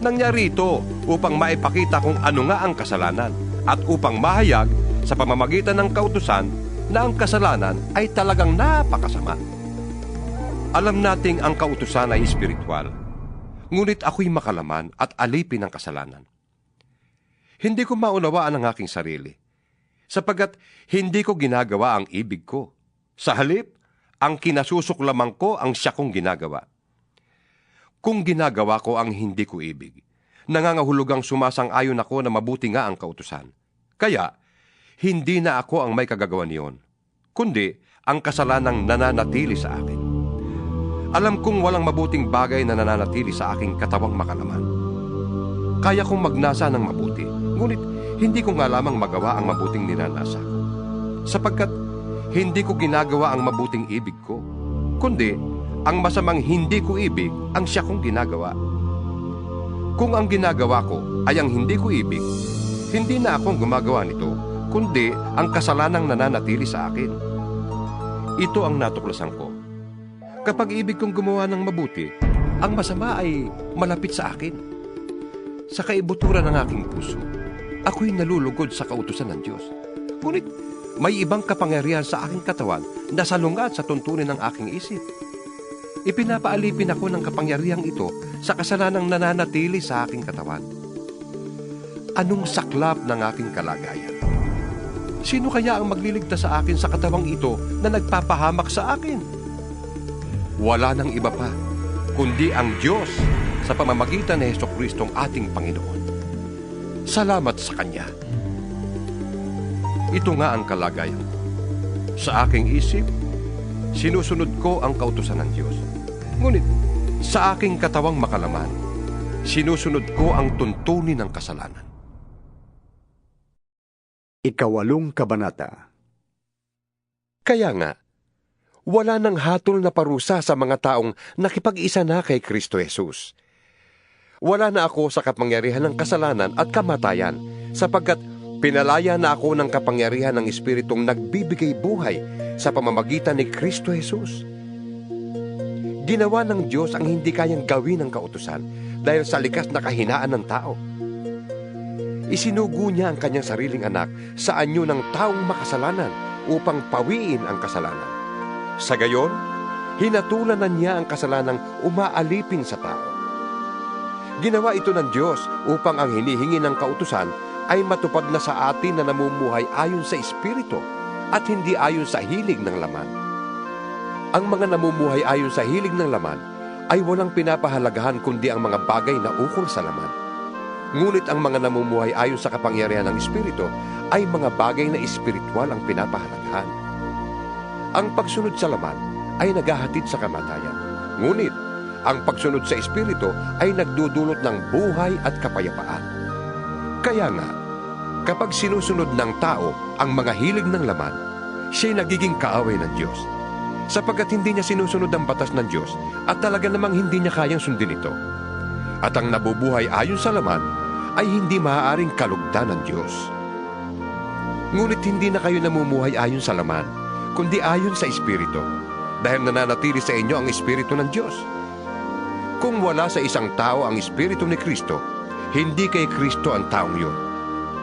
Nangyari ito upang maipakita kung ano nga ang kasalanan at upang mahayag sa pamamagitan ng kautusan na ang kasalanan ay talagang napakasama. Alam nating ang kautusan ay espiritual, ngunit ako'y makalaman at alipin ng kasalanan. Hindi ko maunawaan ang aking sarili, sapagkat hindi ko ginagawa ang ibig ko. Sa halip, ang kinasusuklaman ko ang siya kong ginagawa. Kung ginagawa ko ang hindi ko ibig, nangangahulugang sumasang-ayon ako na mabuti nga ang kautusan. Kaya, hindi na ako ang may kagagawa niyon, kundi ang kasalanang nananatili sa akin. Alam kong walang mabuting bagay na nananatili sa aking katawang makalaman. Kaya kong magnasa ng mabuti, ngunit hindi ko nga lamang magawa ang mabuting ninanasa ko. Sapagkat hindi ko ginagawa ang mabuting ibig ko, kundi ang masamang hindi ko ibig ang siya kong ginagawa. Kung ang ginagawa ko ay ang hindi ko ibig, hindi na akong gumagawa nito, kundi ang kasalanang nananatili sa akin. Ito ang natuklasan ko. Kapag ibig kong gumawa ng mabuti, ang masama ay malapit sa akin. Sa kaibuturan ng aking puso, ako'y nalulugod sa kautusan ng Diyos. Ngunit may ibang kapangyarihan sa aking katawan na salungat sa tuntunin ng aking isip. Ipinapaalipin ako ng kapangyarihang ito sa kasalanang nananatili sa aking katawan. Anong saklap ng aking kalagayan? Sino kaya ang magliligtas sa akin sa katawang ito na nagpapahamak sa akin? Wala nang iba pa, kundi ang Diyos sa pamamagitan ni Jesucristong ating Panginoon. Salamat sa Kanya. Ito nga ang kalagayan ko. Sa aking isip, sinusunod ko ang kautusan ng Diyos. Ngunit, sa aking katawang makalaman, sinusunod ko ang tuntunin ng kasalanan. 8 Kabanata. Kaya nga, wala nang hatol na parusa sa mga taong nakipag-isa na kay Kristo Jesus. Wala na ako sa kapangyarihan ng kasalanan at kamatayan, sapagkat pinalaya na ako ng kapangyarihan ng Espiritong nagbibigay buhay sa pamamagitan ni Kristo Jesus. Ginawa ng Diyos ang hindi kayang gawin ng kautusan dahil sa likas na kahinaan ng tao. Isinugo niya ang kanyang sariling anak sa anyo ng taong makasalanan upang pawiin ang kasalanan. Sa gayon, hinatulan na niya ang kasalanang umaalipin sa tao. Ginawa ito ng Diyos upang ang hinihingi ng kautusan ay matupad na sa atin na namumuhay ayon sa Espiritu at hindi ayon sa hilig ng laman. Ang mga namumuhay ayon sa hilig ng laman ay walang pinapahalagahan kundi ang mga bagay na ukol sa laman. Ngunit ang mga namumuhay ayon sa kapangyarihan ng Espiritu ay mga bagay na espiritual ang pinapahalagahan. Ang pagsunod sa laman ay naghahatid sa kamatayan. Ngunit, ang pagsunod sa Espiritu ay nagdudulot ng buhay at kapayapaan. Kaya nga, kapag sinusunod ng tao ang mga hilig ng laman, siya'y nagiging kaaway ng Diyos, sapagkat hindi niya sinusunod ang batas ng Diyos at talaga namang hindi niya kayang sundin ito. At ang nabubuhay ayon sa laman ay hindi maaaring kalugdan ng Diyos. Ngunit hindi na kayo namumuhay ayon sa laman, kundi ayon sa Espiritu, dahil nananatili sa inyo ang Espiritu ng Diyos. Kung wala sa isang tao ang Espiritu ni Kristo, hindi kay Kristo ang taong yun.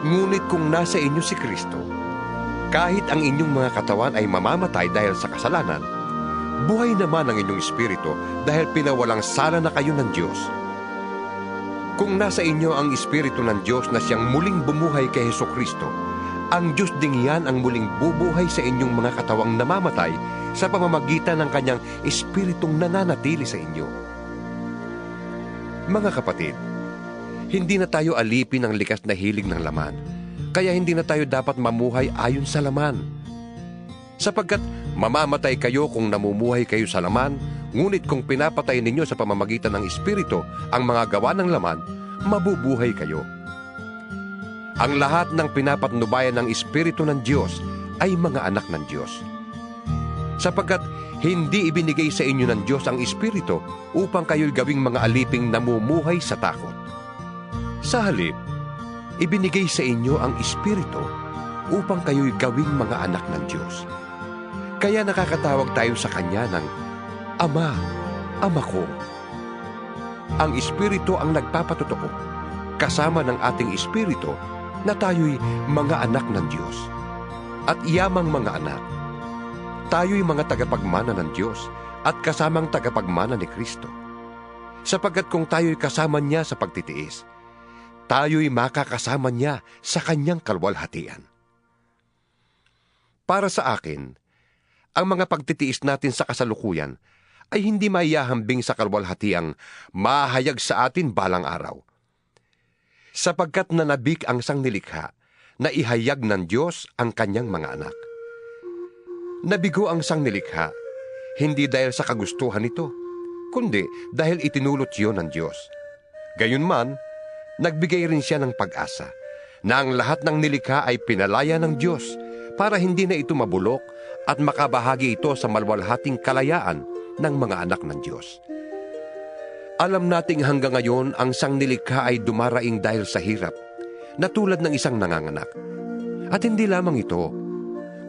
Ngunit kung nasa inyo si Kristo, kahit ang inyong mga katawan ay mamamatay dahil sa kasalanan, buhay naman ang inyong Espiritu dahil pinawalang sala na kayo ng Diyos. Kung nasa inyo ang Espiritu ng Diyos na siyang muling bumuhay kay Jesucristo, ang Diyos ding yan ang muling bubuhay sa inyong mga katawang namamatay sa pamamagitan ng kanyang Espiritong nananatili sa inyo. Mga kapatid, hindi na tayo alipin ng likas na hilig ng laman, kaya hindi na tayo dapat mamuhay ayon sa laman. Sapagkat mamamatay kayo kung namumuhay kayo sa laman, ngunit kung pinapatay ninyo sa pamamagitan ng Espiritu ang mga gawa ng laman, mabubuhay kayo. Ang lahat ng pinapatnubayan ng Espiritu ng Diyos ay mga anak ng Diyos. Sapagkat hindi ibinigay sa inyo ng Diyos ang Espiritu upang kayo'y gawing mga aliping namumuhay sa takot. Sa halip, ibinigay sa inyo ang Espiritu upang kayo'y gawing mga anak ng Diyos. Kaya nakakatawag tayo sa Kanya ng Ama, Ama ko. Ang Espiritu ang nagpapatotoo, kasama ng ating Espiritu, na tayo'y mga anak ng Diyos. At iyamang mga anak, tayo'y mga tagapagmana ng Diyos at kasamang tagapagmana ni Kristo. Sapagkat kung tayo'y kasama niya sa pagtitiis, tayo'y makakasama niya sa kanyang kalwalhatian. Para sa akin, ang mga pagtitiis natin sa kasalukuyan ay hindi maihahambing sa kalwalhatiang mahayag sa atin balang araw. Sapagkat nanabik ang sangnilikha na ihayag ng Diyos ang kanyang mga anak. Nabigo ang sangnilikha, hindi dahil sa kagustuhan nito, kundi dahil itinulot yun ng Diyos. Gayunman, nagbigay rin siya ng pag-asa na ang lahat ng nilikha ay pinalaya ng Diyos para hindi na ito mabulok at makabahagi ito sa malwalhating kalayaan ng mga anak ng Diyos. Alam nating hanggang ngayon ang sangnilikha ay dumaraing dahil sa hirap, na tulad ng isang nanganganak. At hindi lamang ito,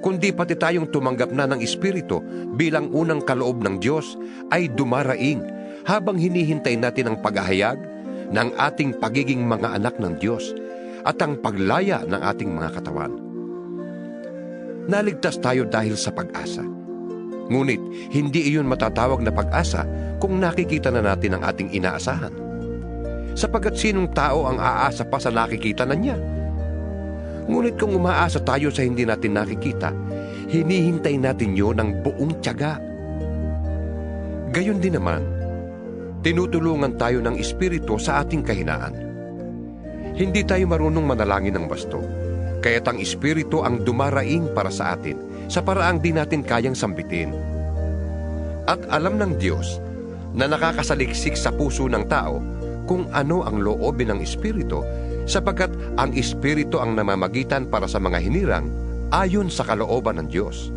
kundi pati tayong tumanggap na ng Espiritu bilang unang kaloob ng Diyos ay dumaraing habang hinihintay natin ang paghahayag ng ating pagiging mga anak ng Diyos at ang paglaya ng ating mga katawan. Naligtas tayo dahil sa pag-asa. Ngunit hindi iyon matatawag na pag-asa kung nakikita na natin ang ating inaasahan. Sapagkat sinong tao ang aasa pa sa nakikita na niya? Ngunit kung umaasa tayo sa hindi natin nakikita, hinihintay natin yun ng buong tiyaga. Gayon din naman, tinutulungan tayo ng Espiritu sa ating kahinaan. Hindi tayo marunong manalangin ng wasto, kaya't ang Espiritu ang dumaraing para sa atin sa paraang di natin kayang sambitin. At alam ng Diyos na nakakasaliksik sa puso ng tao kung ano ang loobin ng Espiritu, sapagkat ang Espiritu ang namamagitan para sa mga hinirang ayon sa kalooban ng Diyos.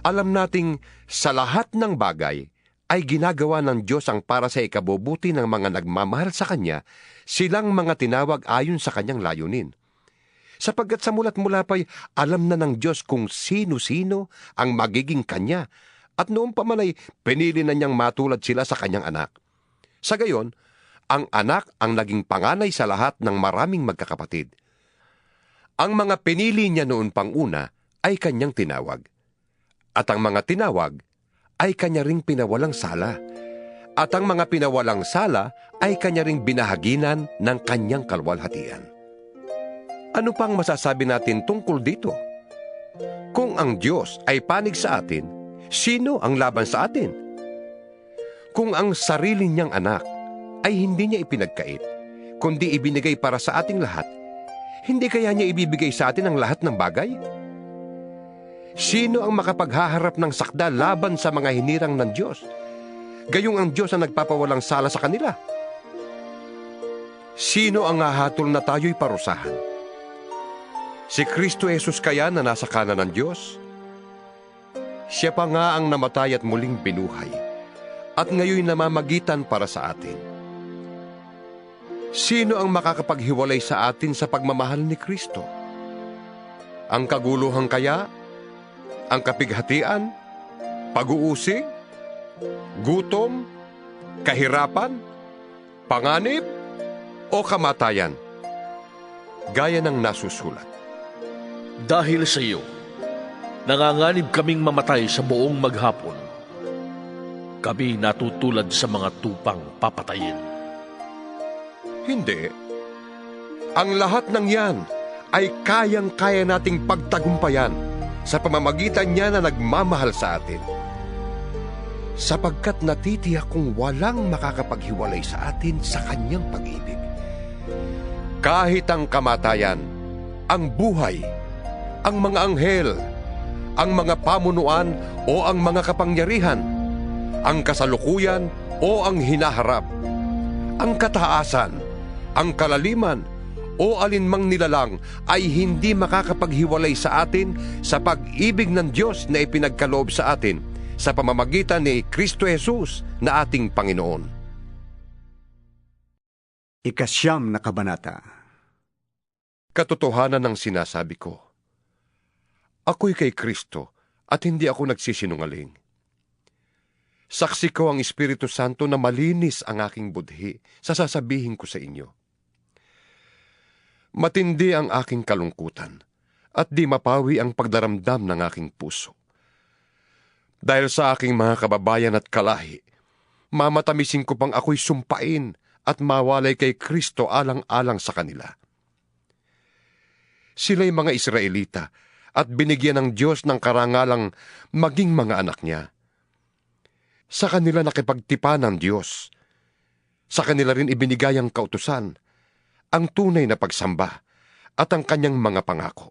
Alam nating sa lahat ng bagay ay ginagawa ng Diyos ang para sa ikabubuti ng mga nagmamahal sa Kanya, silang mga tinawag ayon sa Kanyang layunin. Sapagkat sa mula't mula pa'y alam na ng Diyos kung sino-sino ang magiging Kanya, at noong pa man ay pinili na niyang matulad sila sa Kanyang anak. Sa gayon, ang anak ang naging panganay sa lahat ng maraming magkakapatid. Ang mga pinili niya noon pang una ay Kanyang tinawag, at ang mga tinawag ay Kanya ring pinawalang sala, at ang mga pinawalang sala ay Kanya ring binahaginan ng Kanyang kalwalhatian. Ano pang masasabi natin tungkol dito? Kung ang Diyos ay panig sa atin, sino ang laban sa atin? Kung ang sarili niyang anak ay hindi niya ipinagkait, kundi ibinigay para sa ating lahat, hindi kaya niya ibibigay sa atin ang lahat ng bagay? Sino ang makapaghaharap ng sakda laban sa mga hinirang ng Diyos? Gayong ang Diyos ang nagpapawalang sala sa kanila. Sino ang hahatol na tayo'y parusahan? Si Kristo Jesus kaya na nasa kanan ng Diyos? Siya pa nga ang namatay at muling binuhay, at ngayon namamagitan para sa atin. Sino ang makakapaghiwalay sa atin sa pagmamahal ni Kristo? Ang kaguluhan kaya? Ang kapighatian, pag-uusig, gutom, kahirapan, panganib, o kamatayan? Gaya ng nasusulat. Dahil sa iyo, nanganganib kaming mamatay sa buong maghapon. Kami natutulad sa mga tupang papatayin. Hindi. Ang lahat ng yan ay kayang-kaya nating pagtagumpayan sa pamamagitan niya na nagmamahal sa atin. Sapagkat natitiyak kung walang makakapaghiwalay sa atin sa Kanyang pag-ibig. Kahit ang kamatayan, ang buhay, ang mga anghel, ang mga pamunuan o ang mga kapangyarihan, ang kasalukuyan o ang hinaharap, ang kataasan, ang kalaliman, o alinmang nilalang ay hindi makakapaghiwalay sa atin sa pag-ibig ng Diyos na ipinagkaloob sa atin sa pamamagitan ni Kristo Jesus na ating Panginoon. Ikasyam na kabanata. Katotohanan ng sinasabi ko. Ako'y kay Kristo at hindi ako nagsisinungaling. Saksi ko ang Espiritu Santo na malinis ang aking budhi sa sasabihin ko sa inyo. Matindi ang aking kalungkutan at di mapawi ang pagdaramdam ng aking puso. Dahil sa aking mga kababayan at kalahi, mamatamisin ko pang ako'y sumpain at mawalay kay Kristo alang-alang sa kanila. Sila'y mga Israelita at binigyan ng Diyos ng karangalang maging mga anak niya. Sa kanila nakipagtipan ng Diyos. Sa kanila rin ibinigay ang kautusan, ang tunay na pagsamba at ang kanyang mga pangako.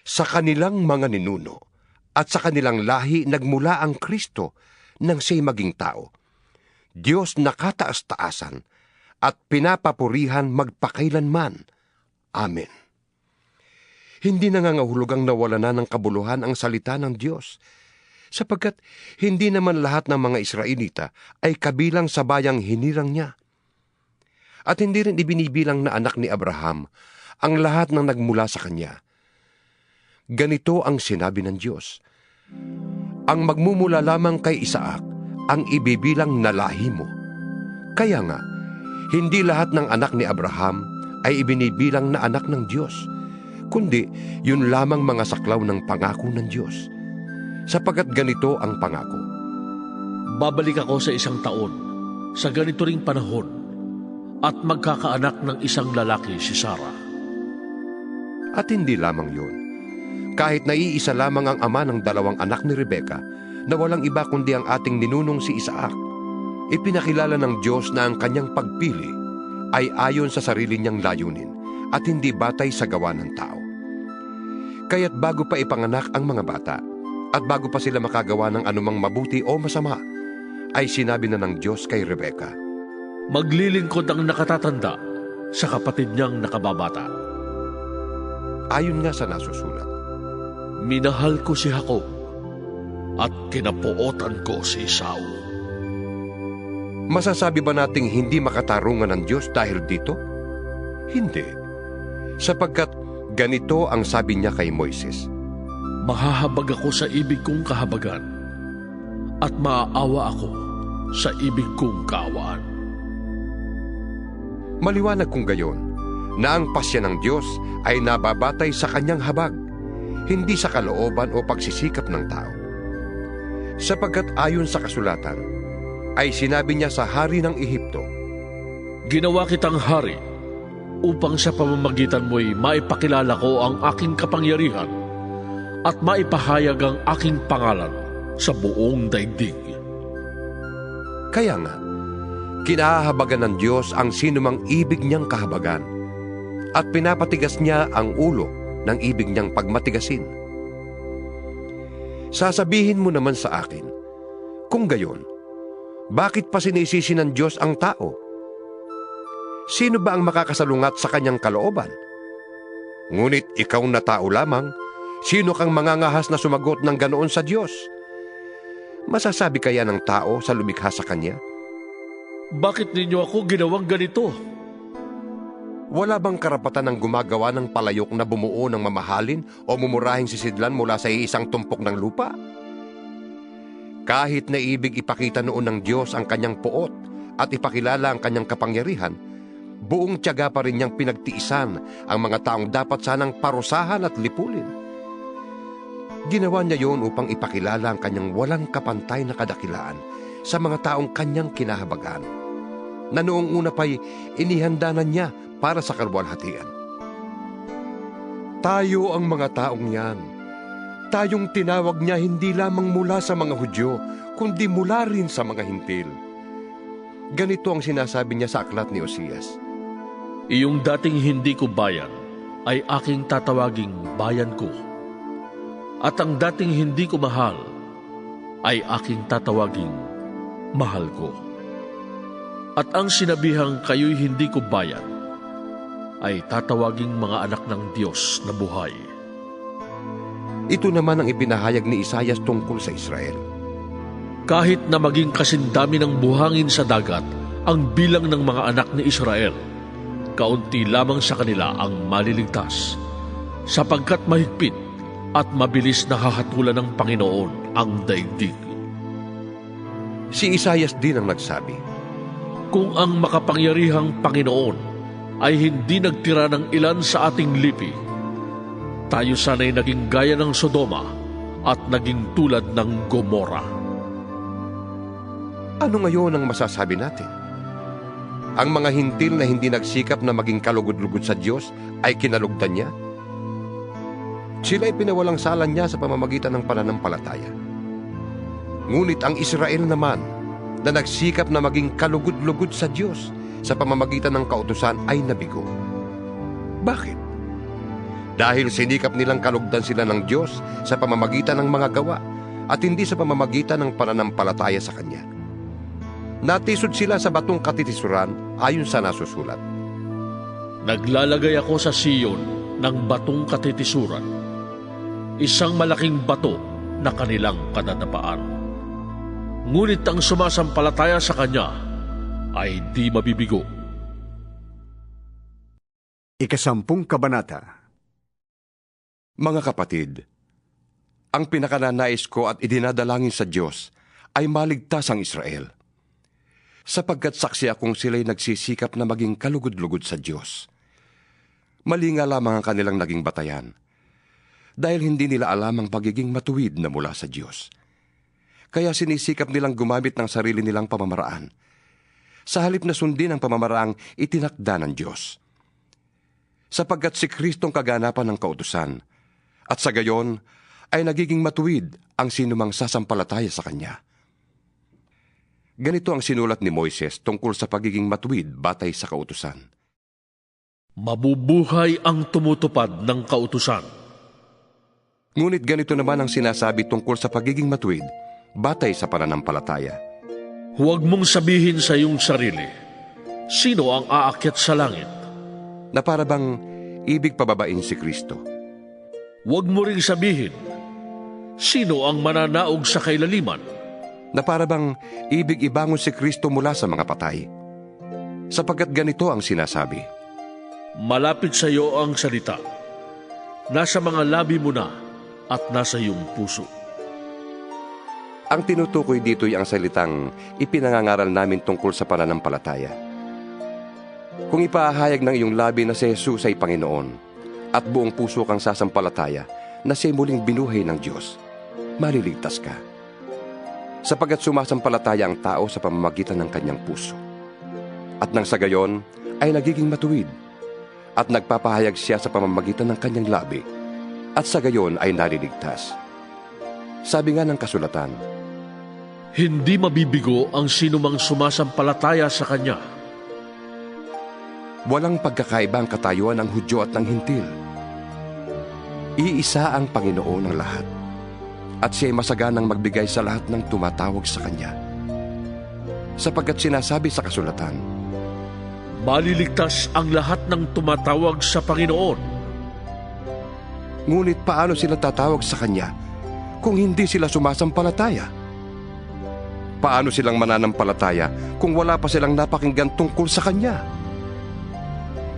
Sa kanilang mga ninuno at sa kanilang lahi nagmula ang Kristo nang siya'y maging tao. Diyos na kataas-taasan at pinapapurihan magpakailanman. Amen. Hindi nangangahulugang nawala na ng kabuluhan ang salita ng Diyos, sapagkat hindi naman lahat ng mga Israelita ay kabilang sa bayang hinirang niya. At hindi rin ibinibilang na anak ni Abraham ang lahat ng nagmula sa kanya. Ganito ang sinabi ng Diyos, ang magmumula lamang kay Isaac ang ibibilang na lahi mo. Kaya nga, hindi lahat ng anak ni Abraham ay ibinibilang na anak ng Diyos, kundi yun lamang mga saklaw ng pangako ng Diyos. Sapagkat ganito ang pangako. Babalik ako sa 1 taon, sa ganito ring panahon, at magkakaanak ng isang lalaki si Sarah. At hindi lamang yun. Kahit naiisa lamang ang ama ng 2 anak ni Rebecca, na walang iba kundi ang ating ninunong si Isaac. ipinakilala ng Diyos na ang kanyang pagpili ay ayon sa sarili niyang layunin at hindi batay sa gawa ng tao. Kaya't bago pa ipanganak ang mga bata at bago pa sila makagawa ng anumang mabuti o masama, ay sinabi na ng Diyos kay Rebecca, Maglilingkod ang nakatatanda sa kapatid niyang nakababata. ayon nga sa nasusulat. Minahal ko si Jacob at kinapootan ko si Esau. Masasabi ba nating hindi makatarungan ng Diyos dahil dito? Hindi. Sapagkat ganito ang sabi niya kay Moises, Mahahabag ako sa ibig kong kahabagan at maaawa ako sa ibig kong kaawaan. maliwanag kung gayon na ang pasya ng Diyos ay nababatay sa kanyang habag, hindi sa kalooban o pagsisikap ng tao. Sapagkat ayon sa kasulatan, ay sinabi niya sa hari ng Ehipto, Ginawa kitang hari upang sa pamamagitan mo'y maipakilala ko ang aking kapangyarihan at maipahayag ang aking pangalan sa buong daigdig. Kaya nga, kinahahabagan ng Diyos ang sinumang ibig niyang kahabagan at pinapatigas niya ang ulo ng ibig niyang pagmatigasin. Sasabihin mo naman sa akin, kung gayon, bakit pa sinisisi ng Diyos ang tao? Sino ba ang makakasalungat sa kanyang kalooban? Ngunit ikaw na tao lamang, sino kang mangangahas na sumagot ng ganoon sa Diyos? Masasabi kaya ng tao sa lumikha sa Kanya? Bakit ninyo ako ginawang ganito? Wala bang karapatan ng gumagawa ng palayok na bumuo ng mamahalin o mumurahing sisidlan mula sa isang tumpok ng lupa? Kahit na ibig ipakita noon ng Diyos ang kanyang poot at ipakilala ang kanyang kapangyarihan, buong tiyaga pa rin niyang pinagtiisan ang mga taong dapat sanang parusahan at lipulin. Ginawa niya yon upang ipakilala ang kanyang walang kapantay na kadakilaan sa mga taong kanyang kinahabagan, na noong una pa'y inihanda na niya para sa kaluwalhatian. Tayo ang mga taong yan. Tayong tinawag niya hindi lamang mula sa mga Hudyo, kundi mula rin sa mga Hintil. Ganito ang sinasabi niya sa aklat ni Osias, Iyong dating hindi ko bayan ay aking tatawaging bayan ko. At ang dating hindi ko mahal ay aking tatawaging mahal ko. At ang sinabihang kayo'y hindi ko bayan ay tatawaging mga anak ng Diyos na buhay. Ito naman ang ipinahayag ni Isaias tungkol sa Israel. Kahit na maging kasindami ng buhangin sa dagat ang bilang ng mga anak ni Israel, kaunti lamang sa kanila ang maliligtas, sapagkat mahigpit at mabilis na hahatulan ng Panginoon ang daigdig. Si Isaias din ang nagsabi, Kung ang makapangyarihang Panginoon ay hindi nagtira ng ilan sa ating lipi, tayo sana'y naging gaya ng Sodoma at naging tulad ng Gomora. ano ngayon ang masasabi natin? Ang mga hintil na hindi nagsikap na maging kalugod-lugod sa Diyos ay kinalugdan niya? Sila ay pinawalang salan niya sa pamamagitan ng pananampalataya. Ngunit ang Israel naman na nagsikap na maging kalugod-lugod sa Diyos sa pamamagitan ng kautusan ay nabigo. Bakit? Dahil sinikap nilang kalugdan sila ng Diyos sa pamamagitan ng mga gawa at hindi sa pamamagitan ng pananampalataya sa Kanya. Natisod sila sa batong katitisuran ayon sa nasusulat. Naglalagay ako sa Siyon ng batong katitisuran, isang malaking bato na kanilang kadadapaan. Ngunit ang sumasampalataya sa Kanya ay di mabibigo. 10 kabanata. Mga kapatid, ang pinakananais ko at idinadalangin sa Diyos ay maligtas ang Israel, sapagkat saksi akong sila'y nagsisikap na maging kalugod-lugod sa Diyos. Mali nga lamang ang kanilang naging batayan, dahil hindi nila alam ang pagiging matuwid na mula sa Diyos. Kaya sinisikap nilang gumamit ng sarili nilang pamamaraan, sa halip na sundin ang pamamaraang itinakda ng Diyos. Sapagkat si Kristong kaganapan ng kautusan, at sa gayon ay nagiging matuwid ang sinumang sasampalataya sa Kanya. Ganito ang sinulat ni Moises tungkol sa pagiging matuwid batay sa kautusan. Mabubuhay ang tumutupad ng kautusan. Ngunit ganito naman ang sinasabi tungkol sa pagiging matuwid batay sa pananampalataya. Huwag mong sabihin sa iyong sarili, sino ang aakyat sa langit? Na para bang ibig pababain si Kristo. Huwag mo ring sabihin, sino ang mananaog sa kailaliman? Na para bang ibig ibangon si Kristo mula sa mga patay. Sapagkat ganito ang sinasabi. Malapit sa iyo ang salita. Nasa mga labi mo na at nasa iyong puso. Ang tinutukoy dito'y ang salitang ipinangangaral namin tungkol sa pananampalataya. Kung ipahayag ng iyong labi na si Jesus ay Panginoon at buong puso kang sasampalataya na siya muling binuhay ng Diyos, maliligtas ka. Sapagkat sumasampalataya ang tao sa pamamagitan ng kanyang puso. At nang sa gayon ay nagiging matuwid at nagpapahayag siya sa pamamagitan ng kanyang labi at sa gayon ay naliligtas. Sabi nga ng kasulatan, Hindi mabibigo ang sinumang sumasampalataya sa Kanya. walang pagkakaiba ang katayuan ng Hudyo at ng Hintil. Iisa ang Panginoon ng lahat at siya'y masaganang magbigay sa lahat ng tumatawag sa Kanya. Sapagkat sinasabi sa kasulatan, Maliligtas ang lahat ng tumatawag sa Panginoon. ngunit paano sila tatawag sa Kanya kung hindi sila sumasampalataya? Paano silang mananampalataya kung wala pa silang napakinggan tungkol sa Kanya?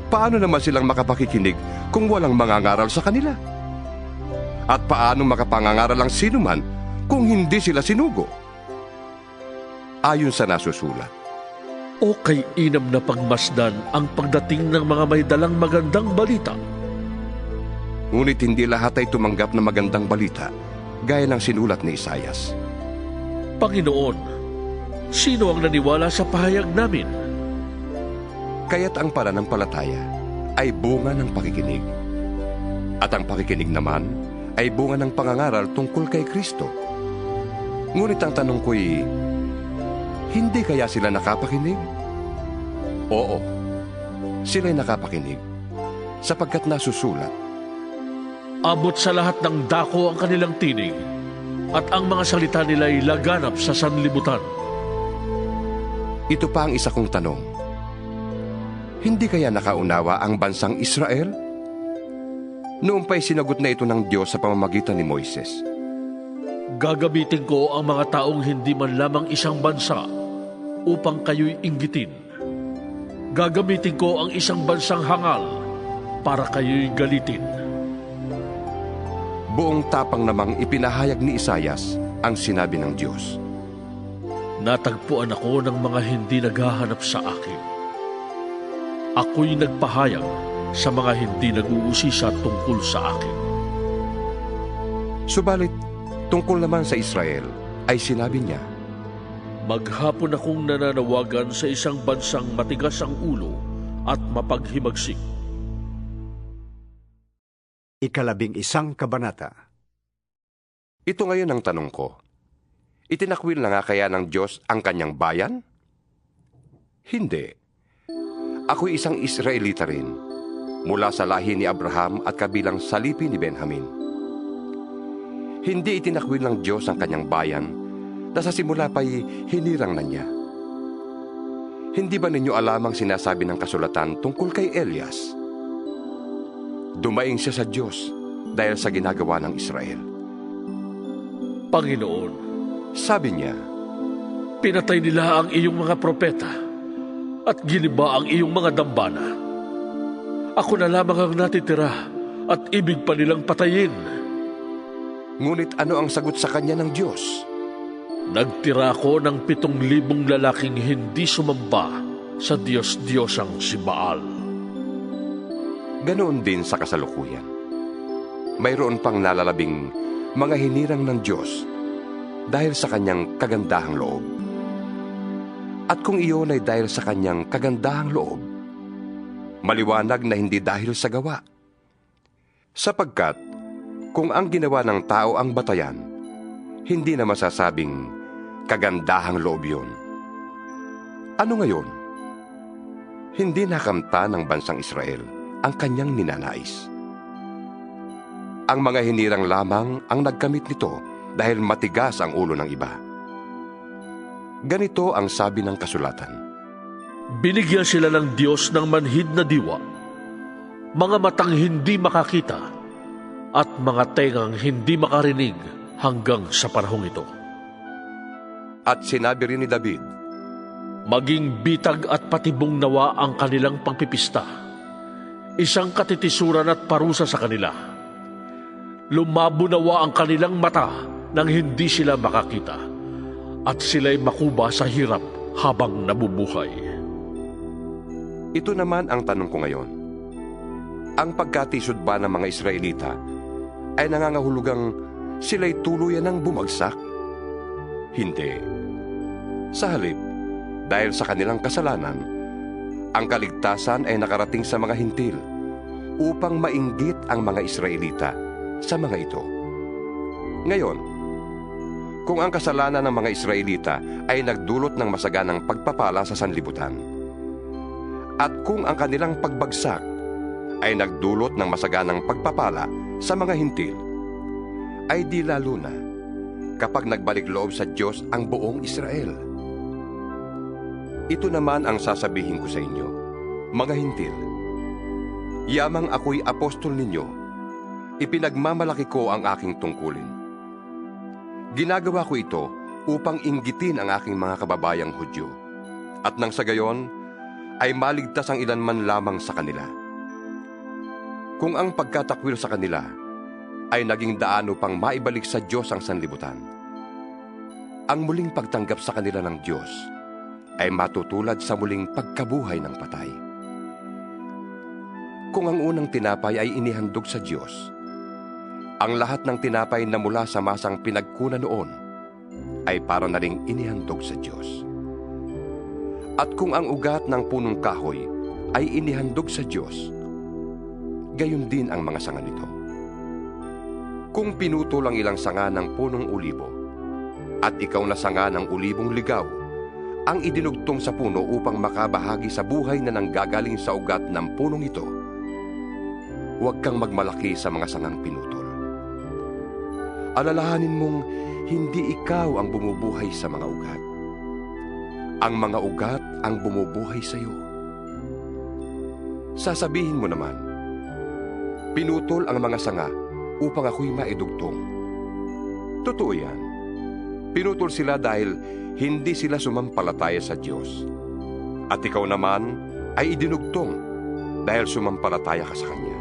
Paano naman silang makapakikinig kung walang mangangaral sa kanila? At paano makapangangaral ang sinuman kung hindi sila sinugo? Ayon sa nasusulat, O kay inam na pagmasdan ang pagdating ng mga may dalang magandang balita. ngunit hindi lahat ay tumanggap na magandang balita, gaya ng sinulat ni Isaias. Panginoon, sino ang naniwala sa pahayag namin? Kaya't ang pananampalataya ay bunga ng pakikinig. At ang pakikinig naman ay bunga ng pangangaral tungkol kay Kristo. Ngunit ang tanong ko'y, hindi kaya sila nakapakinig? Oo, sila'y nakapakinig, sapagkat nasusulat. Abot sa lahat ng dako ang kanilang tinig, at ang mga salita nila'y laganap sa sanlibutan. Ito pa ang isa kong tanong. Hindi kaya nakaunawa ang bansang Israel? Noon pa'y sinagot na ito ng Diyos sa pamamagitan ni Moises. Gagamitin ko ang mga taong hindi man lamang isang bansa upang kayo'y inggitin. Gagamitin ko ang isang bansang hangal para kayo'y galitin. Buong tapang namang ipinahayag ni Isaias ang sinabi ng Diyos. Natagpuan ako ng mga hindi naghahanap sa akin. Ako'y nagpahayag sa mga hindi nag-uusisa tungkol sa akin. Subalit, tungkol naman sa Israel, ay sinabi niya, Maghapon akong nananawagan sa isang bansang matigas ang ulo at mapaghimagsik. 11 kabanata. ito ngayon ang tanong ko. Itinakwil na nga kaya ng Diyos ang kanyang bayan? Hindi. Ako'y isang Israelita rin, mula sa lahi ni Abraham at kabilang salipi ni Benjamin. Hindi itinakwil ng Diyos ang kanyang bayan na sa simula pa'y hinirang na niya. Hindi ba ninyo alam ang sinasabi ng kasulatan tungkol kay Elias? Dumaing siya sa Diyos dahil sa ginagawa ng Israel. Panginoon, Sabi niya, pinatay nila ang iyong mga propeta at giniba ang iyong mga dambana. Ako na lamang ang natitira at ibig pa nilang patayin. ngunit ano ang sagot sa kanya ng Diyos? Nagtira ko ng 7,000 lalaking hindi sumamba sa Diyos-Diyosang si Baal. Ganoon din sa kasalukuyan. Mayroon pang nalalabing mga hinirang ng Diyos dahil sa kanyang kagandahang loob. At kung iyon ay dahil sa kanyang kagandahang loob, maliwanag na hindi dahil sa gawa. Sapagkat kung ang ginawa ng tao ang batayan, hindi na masasabing kagandahang loob yun, Ano ngayon? Hindi nakamta ng bansang Israel ang kanyang ninanais. Ang mga hinirang lamang ang nagkamit nito dahil matigas ang ulo ng iba. Ganito ang sabi ng kasulatan. Binigyan sila ng Diyos ng manhid na diwa, mga matang hindi makakita, at mga tengang hindi makarinig hanggang sa panahong ito. At sinabi rin ni David, Maging bitag at patibong nawa ang kanilang pagpipista, isang katitisuran at parusa sa kanila. Lumabo nawa ang kanilang mata nang hindi sila makakita, at sila'y makuba sa hirap habang nabubuhay. ito naman ang tanong ko ngayon. Ang pagkatisod ba ng mga Israelita ay nangangahulugang sila'y tuluyan ng bumagsak? Hindi. Sa halip, dahil sa kanilang kasalanan, ang kaligtasan ay nakarating sa mga hintil upang mainggit ang mga Israelita sa mga ito. Ngayon, kung ang kasalanan ng mga Israelita ay nagdulot ng masaganang pagpapala sa sanlibutan, at kung ang kanilang pagbagsak ay nagdulot ng masaganang pagpapala sa mga hintil, ay di lalo na kapag nagbalik loob sa Diyos ang buong Israel. Ito naman ang sasabihin ko sa inyo, mga hintil. Yamang ako'y apostol ninyo, ipinagmamalaki ko ang aking tungkulin. Ginagawa ko ito upang inggitin ang aking mga kababayang Hudyo, at nang sa gayon ay maligtas ang ilan man lamang sa kanila. Kung ang pagkatakwil sa kanila ay naging daan upang maibalik sa Diyos ang sanlibutan, ang muling pagtanggap sa kanila ng Diyos ay matutulad sa muling pagkabuhay ng patay. Kung ang unang tinapay ay inihandog sa Diyos, ang lahat ng tinapay na mula sa masang pinagkunan noon ay para na ring inihandog sa Diyos. At kung ang ugat ng punong kahoy ay inihandog sa Diyos, gayon din ang mga sanga nito. Kung pinutol ang ilang sanga ng punong ulibo, at ikaw na sanga ng ulibong ligaw, ang idinugtong sa puno upang makabahagi sa buhay na nanggagaling sa ugat ng punong ito, huwag kang magmalaki sa mga sangang pinutol. Alalahanin mong hindi ikaw ang bumubuhay sa mga ugat. Ang mga ugat ang bumubuhay sa iyo. Sasabihin mo naman, pinutol ang mga sanga upang ako'y maidugtong. Totoo yan. Pinutol sila dahil hindi sila sumampalataya sa Diyos. At ikaw naman ay idinugtong dahil sumampalataya ka sa Kanya.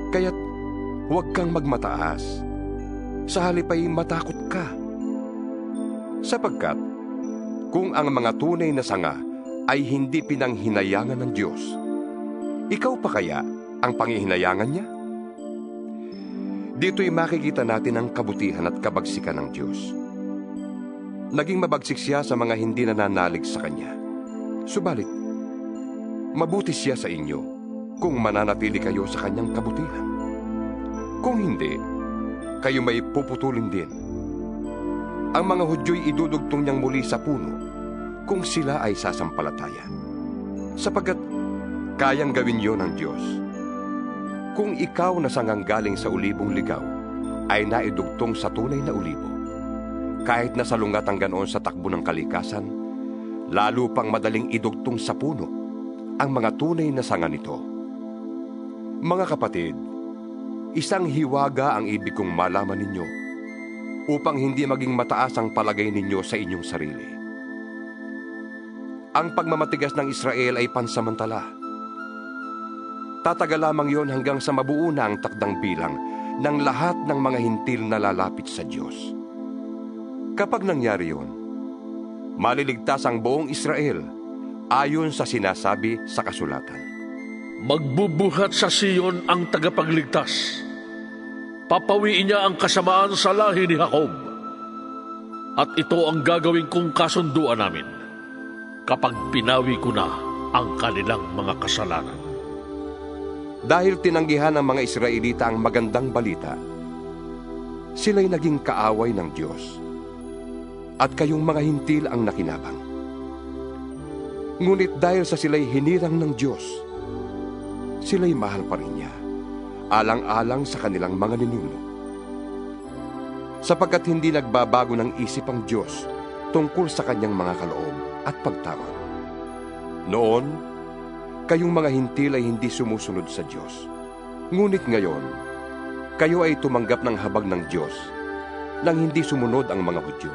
Kaya't huwag kang magmataas. Sa halip ay matakot ka. Sapagkat kung ang mga tunay na sanga ay hindi pinanghinayangan ng Diyos, ikaw pa kaya ang panghihinayangan niya? Dito'y makikita natin ang kabutihan at kabagsikan ng Diyos. Naging mabagsik siya sa mga hindi nananalig sa Kanya. Subalit, mabuti siya sa inyo kung mananatili kayo sa Kanyang kabutihan. Kung hindi, kayo may puputulin din. Ang mga Hudyo'y idudugtong niyang muli sa puno kung sila ay sasampalataya, sapagkat kayang gawin yon ng Diyos. Kung ikaw na sangang galing sa ulibong ligaw ay naidugtong sa tunay na ulibo, kahit na salungat ang ganoon sa takbo ng kalikasan, lalo pang madaling idugtong sa puno ang mga tunay na sanga nito. Mga kapatid, isang hiwaga ang ibig kong malaman ninyo upang hindi maging mataas ang palagay ninyo sa inyong sarili. Ang pagmamatigas ng Israel ay pansamantala. Tatagal lamang yon hanggang sa mabuo na ang takdang bilang ng lahat ng mga hintil na lalapit sa Diyos. Kapag nangyari yon, maliligtas ang buong Israel ayon sa sinasabi sa kasulatan. Magbubuhat sa Sion ang tagapagligtas. Papawiin niya ang kasamaan sa lahi ni Jacob. At ito ang gagawin kong kasunduan namin kapag pinawi ko na ang kanilang mga kasalanan. Dahil tinanggihan ng mga Israelita ang magandang balita, sila'y naging kaaway ng Diyos. At kayong mga hintil ang nakinabang. Ngunit dahil sa sila'y hinirang ng Diyos, sila'y mahal pa rin niya, alang-alang sa kanilang mga ninuno. Sapagkat hindi nagbabago ng isip ang Diyos tungkol sa kanyang mga kaloob at pagtawag. Noon, kayong mga hintil ay hindi sumusunod sa Diyos. Ngunit ngayon, kayo ay tumanggap ng habag ng Diyos nang hindi sumunod ang mga Hudyo.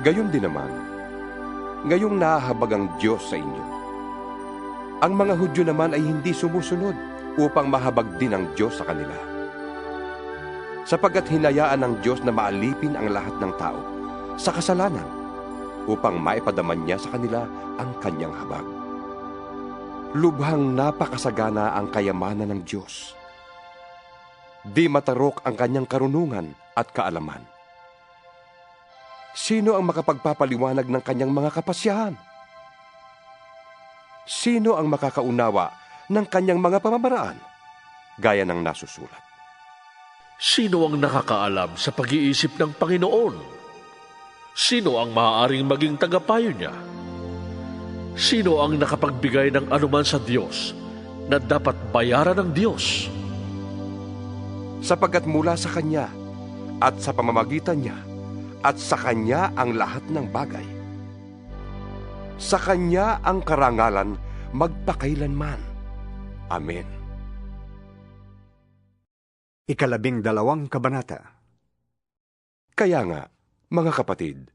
Gayon din naman, ngayong nahahabag ang Diyos sa inyo. Ang mga Hudyo naman ay hindi sumusunod upang mahabag din ang Diyos sa kanila. Sapagkat hinayaan ng Diyos na maalipin ang lahat ng tao sa kasalanan upang maipadaman niya sa kanila ang kanyang habag. Lubhang napakasagana ang kayamanan ng Diyos. Di matarok ang kanyang karunungan at kaalaman. Sino ang makapagpapaliwanag ng kanyang mga kapasyahan? Sino ang makakaunawa ng kanyang mga pamamaraan? Gaya ng nasusulat. Sino ang nakakaalam sa pag-iisip ng Panginoon? Sino ang maaaring maging tagapayo niya? Sino ang nakapagbigay ng anuman sa Diyos na dapat bayaran ng Diyos? Sapagkat mula sa Kanya at sa pamamagitan niya at sa Kanya ang lahat ng bagay. Sa Kanya ang karangalan magpakailanman. Amen. 12 kabanata. Kaya nga, mga kapatid,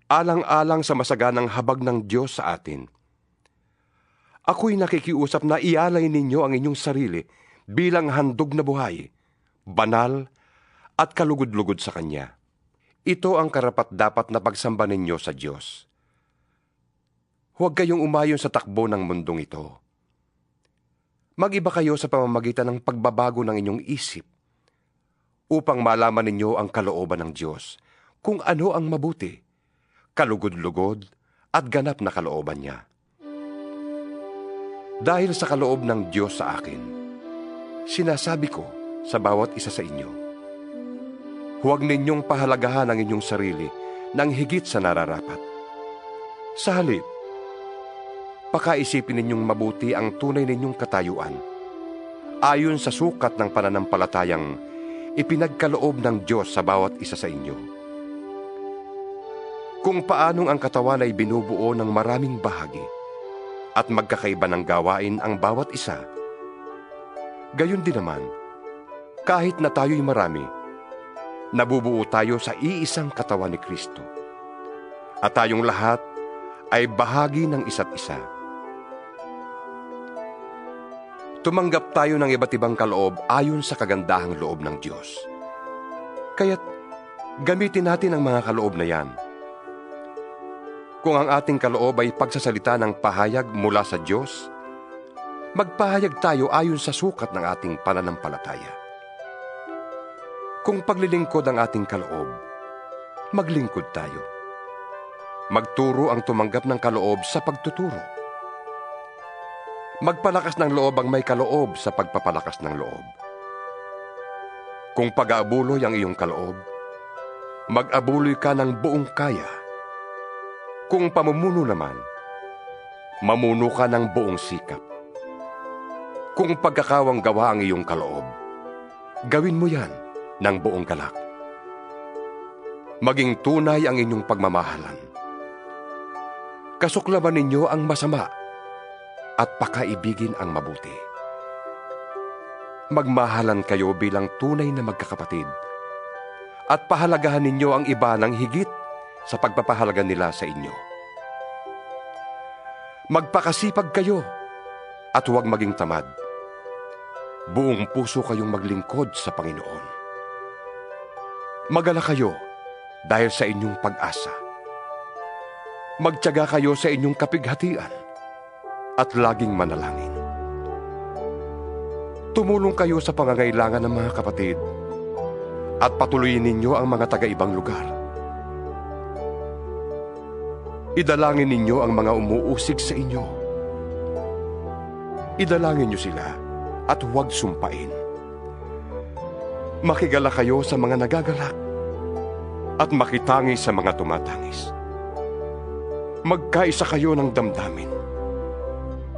alang-alang sa masaganang habag ng Diyos sa atin, ako'y nakikiusap na ialay ninyo ang inyong sarili bilang handog na buhay, banal at kalugod-lugod sa Kanya. Ito ang karapat-dapat na pagsamba ninyo sa Diyos. Huwag kayong umayon sa takbo ng mundong ito. Mag-iba kayo sa pamamagitan ng pagbabago ng inyong isip upang malaman ninyo ang kalooban ng Diyos, kung ano ang mabuti, kalugod-lugod at ganap na kalooban niya. Dahil sa kaloob ng Diyos sa akin, sinasabi ko sa bawat isa sa inyo, huwag ninyong pahalagahan ang inyong sarili ng higit sa nararapat. Sa halip, pakaisipin ninyong mabuti ang tunay ninyong katayuan, ayon sa sukat ng pananampalatayang ipinagkaloob ng Diyos sa bawat isa sa inyo. Kung paanong ang katawan ay binubuo ng maraming bahagi at magkakaiba ng gawain ang bawat isa, gayon din naman, kahit na tayo'y marami, nabubuo tayo sa iisang katawan ni Kristo. At tayong lahat ay bahagi ng isa't isa. Tumanggap tayo ng iba't ibang kaloob ayon sa kagandahang loob ng Diyos. Kaya't gamitin natin ang mga kaloob na yan. Kung ang ating kaloob ay pagsasalita ng pahayag mula sa Diyos, magpahayag tayo ayon sa sukat ng ating pananampalataya. Kung paglilingkod ang ating kaloob, maglingkod tayo. Magturo ang tumanggap ng kaloob sa pagtuturo. Magpalakas ng loob ang may kaloob sa pagpapalakas ng loob. Kung pag-aabuloy ang iyong kaloob, mag-abuloy ka ng buong kaya. Kung pamumuno naman, mamuno ka ng buong sikap. Kung pagkakawang gawa ang iyong kaloob, gawin mo yan ng buong galak. Maging tunay ang inyong pagmamahalan. Kasuklaman ninyo ang masama at pakaibigin ang mabuti. Magmahalan kayo bilang tunay na magkakapatid at pahalagahan ninyo ang iba ng higit sa pagpapahalaga nila sa inyo. Magpakasipag kayo at huwag maging tamad. Buong puso kayong maglingkod sa Panginoon. Magala kayo dahil sa inyong pag-asa. Magtiyaga kayo sa inyong kapighatian at laging manalangin. Tumulong kayo sa pangangailangan ng mga kapatid at patuloyin ninyo ang mga taga-ibang lugar. Idalangin ninyo ang mga umuusig sa inyo. Idalangin niyo sila at huwag sumpain. Makigala kayo sa mga nagagalak at makitangi sa mga tumatangis. Magkaisa kayo ng damdamin.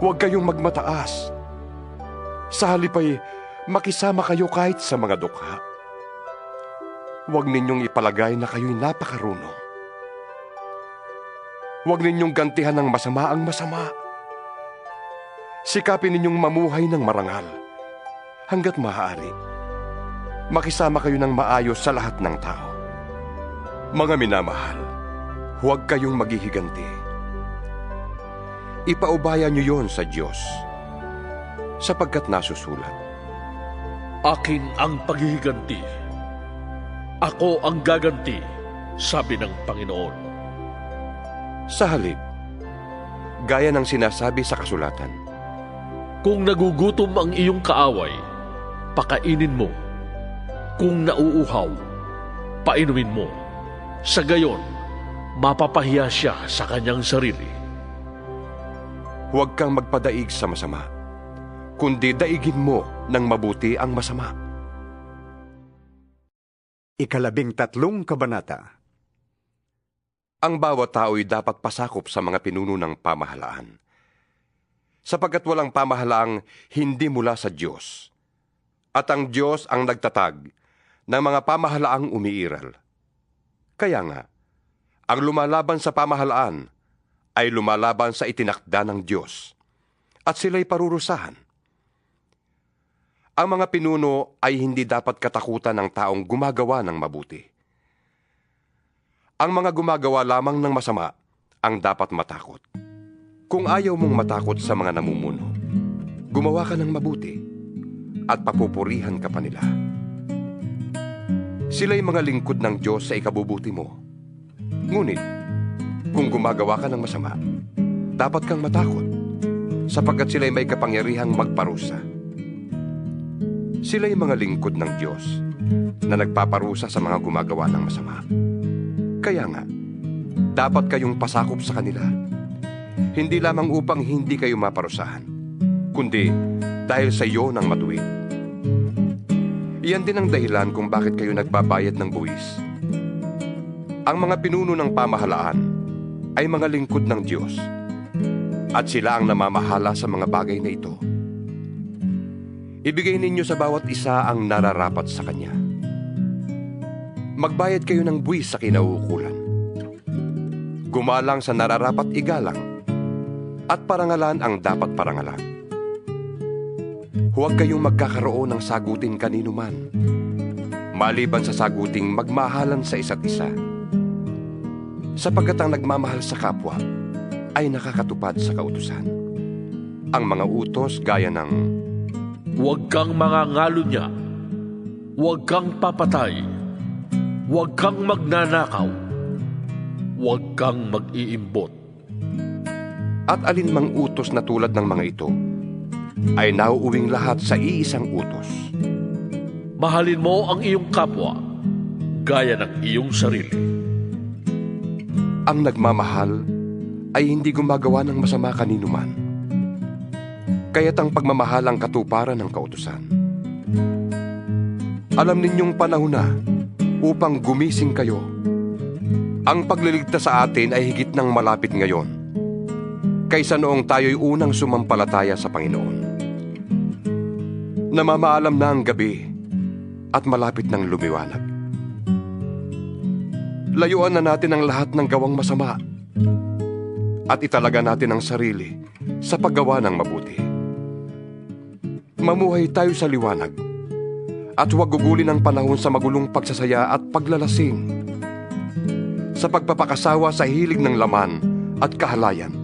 Huwag kayong magmataas. Sa halip ay makisama kayo kahit sa mga dukha. Huwag ninyong ipalagay na kayo'y napakarunong. Huwag ninyong gantihan ng masama ang masama. Sikapin ninyong mamuhay ng marangal hanggat maaari. Makisama kayo ng maayos sa lahat ng tao. Mga minamahal, huwag kayong maghihiganti. Ipaubaya niyo yon sa Diyos, sapagkat nasusulat, Akin ang paghihiganti. Ako ang gaganti, sabi ng Panginoon. sa halip, gaya ng sinasabi sa kasulatan, Kung nagugutom ang iyong kaaway, pakainin mo. Kung nauuhaw, painumin mo. Sa gayon, mapapahiya siya sa kanyang sarili. huwag kang magpadaig sa masama, kundi daigin mo ng mabuti ang masama. 13 kabanata. Ang bawat tao'y dapat pasakop sa mga pinuno ng pamahalaan, sapagkat walang pamahalaang hindi mula sa Diyos, at ang Diyos ang nagtatag ng mga pamahalaang umiiral. Kaya nga, ang lumalaban sa pamahalaan ay lumalaban sa itinakda ng Diyos, at sila'y parurusahan. Ang mga pinuno ay hindi dapat katakutan ng taong gumagawa ng mabuti. Ang mga gumagawa lamang ng masama ang dapat matakot. Kung ayaw mong matakot sa mga namumuno, gumawa ka ng mabuti at papupurihan ka pa nila. Sila'y mga lingkod ng Diyos sa ikabubuti mo. Ngunit, kung gumagawa ka ng masama, dapat kang matakot, sapagkat sila'y may kapangyarihang magparusa. Sila'y mga lingkod ng Diyos na nagpaparusa sa mga gumagawa ng masama. Kaya nga, dapat kayong pasakop sa kanila, hindi lamang upang hindi kayo maparusahan, kundi dahil sa iyo ng matuwid. Iyan din ang dahilan kung bakit kayo nagbabayad ng buwis. Ang mga pinuno ng pamahalaan ay mga lingkod ng Diyos, at sila ang namamahala sa mga bagay na ito. Ibigay ninyo sa bawat isa ang nararapat sa kanya. Magbayad kayo ng buwis sa kinauukulan. Gumalang sa nararapat igalang, at parangalan ang dapat parangalan. Huwag kayong magkakaroon ng sagutin kanino man, maliban sa saguting magmahalan sa isa't isa. Sapagkat ang nagmamahal sa kapwa ay nakakatupad sa kautusan. Ang mga utos gaya ng Huwag kang mangangalo niya. Huwag kang papatay. Huwag kang magnanakaw. Huwag kang mag-iimbot. at alinmang utos na tulad ng mga ito ay nauuwing lahat sa iisang utos. Mahalin mo ang iyong kapwa, gaya ng iyong sarili. Ang nagmamahal ay hindi gumagawa ng masama kanino man. Kaya't ang pagmamahal ang katuparan ng kautusan. Alam ninyong panahon na upang gumising kayo. Ang pagliligtas sa atin ay higit ng malapit ngayon, kaysa noong tayo'y unang sumampalataya sa Panginoon. Namamaalam na ang gabi at malapit ng lumiwanag. Layuan na natin ang lahat ng gawang masama at italaga natin ang sarili sa paggawa ng mabuti. Mamuhay tayo sa liwanag at huwag gugulin ang panahon sa magulong pagsasaya at paglalasing, sa pagpapakasawa sa hilig ng laman at kahalayan,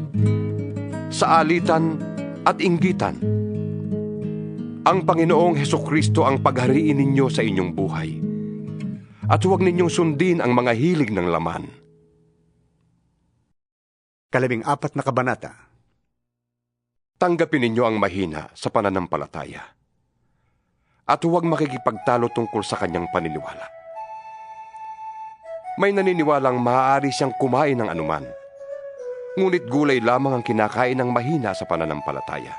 sa alitan at inggitan. Ang Panginoong Hesukristo ang paghariin ninyo sa inyong buhay, at huwag ninyong sundin ang mga hilig ng laman. 14 na kabanata. Tanggapin ninyo ang mahina sa pananampalataya, at huwag makikipagtalo tungkol sa kanyang paniniwala. May naniniwalang maaari siyang kumain ng anuman, ngunit gulay lamang ang kinakain ng mahina sa pananampalataya.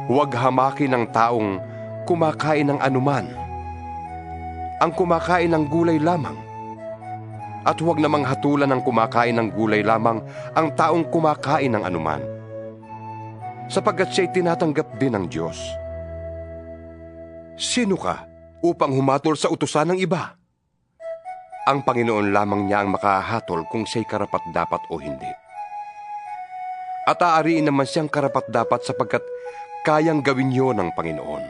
Huwag hamakin ng taong kumakain ng anuman. Ang kumakain ng gulay lamang At huwag namang hatulan ng kumakain ng gulay lamang ang taong kumakain ng anuman, sapagkat siya'y tinatanggap din ng Diyos. Sino ka upang humatol sa utusan ng iba? Ang Panginoon lamang niya ang makahatol kung siya'y karapat-dapat o hindi. At aariin naman siyang karapat-dapat sapagkat kayang gawin yun ng Panginoon.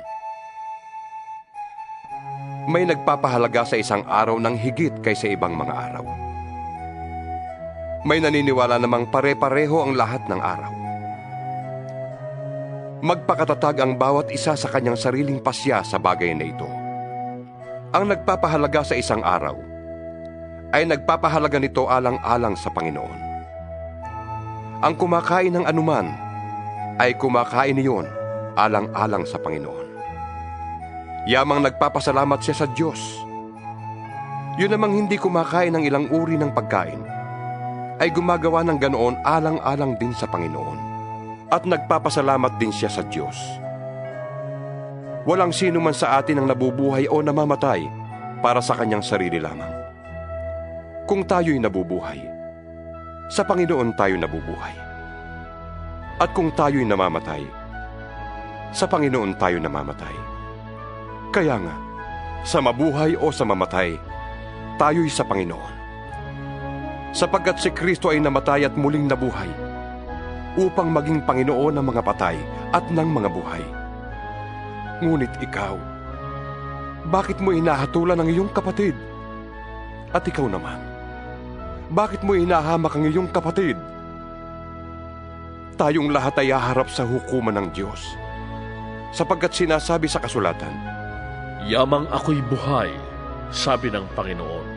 May nagpapahalaga sa isang araw ng higit kaysa ibang mga araw. May naniniwala namang pare-pareho ang lahat ng araw. Magpakatatag ang bawat isa sa kanyang sariling pasya sa bagay na ito. Ang nagpapahalaga sa isang araw ay nagpapahalaga nito alang-alang sa Panginoon. Ang kumakain ng anuman ay kumakain niyon alang-alang sa Panginoon. Yamang nagpapasalamat siya sa Diyos. Yun namang hindi kumakain ng ilang uri ng pagkain ay gumagawa ng ganoon alang-alang din sa Panginoon. At nagpapasalamat din siya sa Diyos. Walang sino man sa atin ang nabubuhay o namamatay para sa kanyang sarili lamang. Kung tayo'y nabubuhay, sa Panginoon tayo nabubuhay. At kung tayo'y namamatay, sa Panginoon tayo namamatay. Kaya nga, sa mabuhay o sa mamatay, tayo'y sa Panginoon. Sapagkat si Kristo ay namatay at muling nabuhay, upang maging Panginoon ng mga patay at ng mga buhay. Ngunit ikaw, bakit mo hinahatulan ang iyong kapatid? At ikaw naman, bakit mo hinahamak ang iyong kapatid? Tayong lahat ay haharap sa hukuman ng Diyos, sapagkat sinasabi sa kasulatan, Yamang ako'y buhay, sabi ng Panginoon.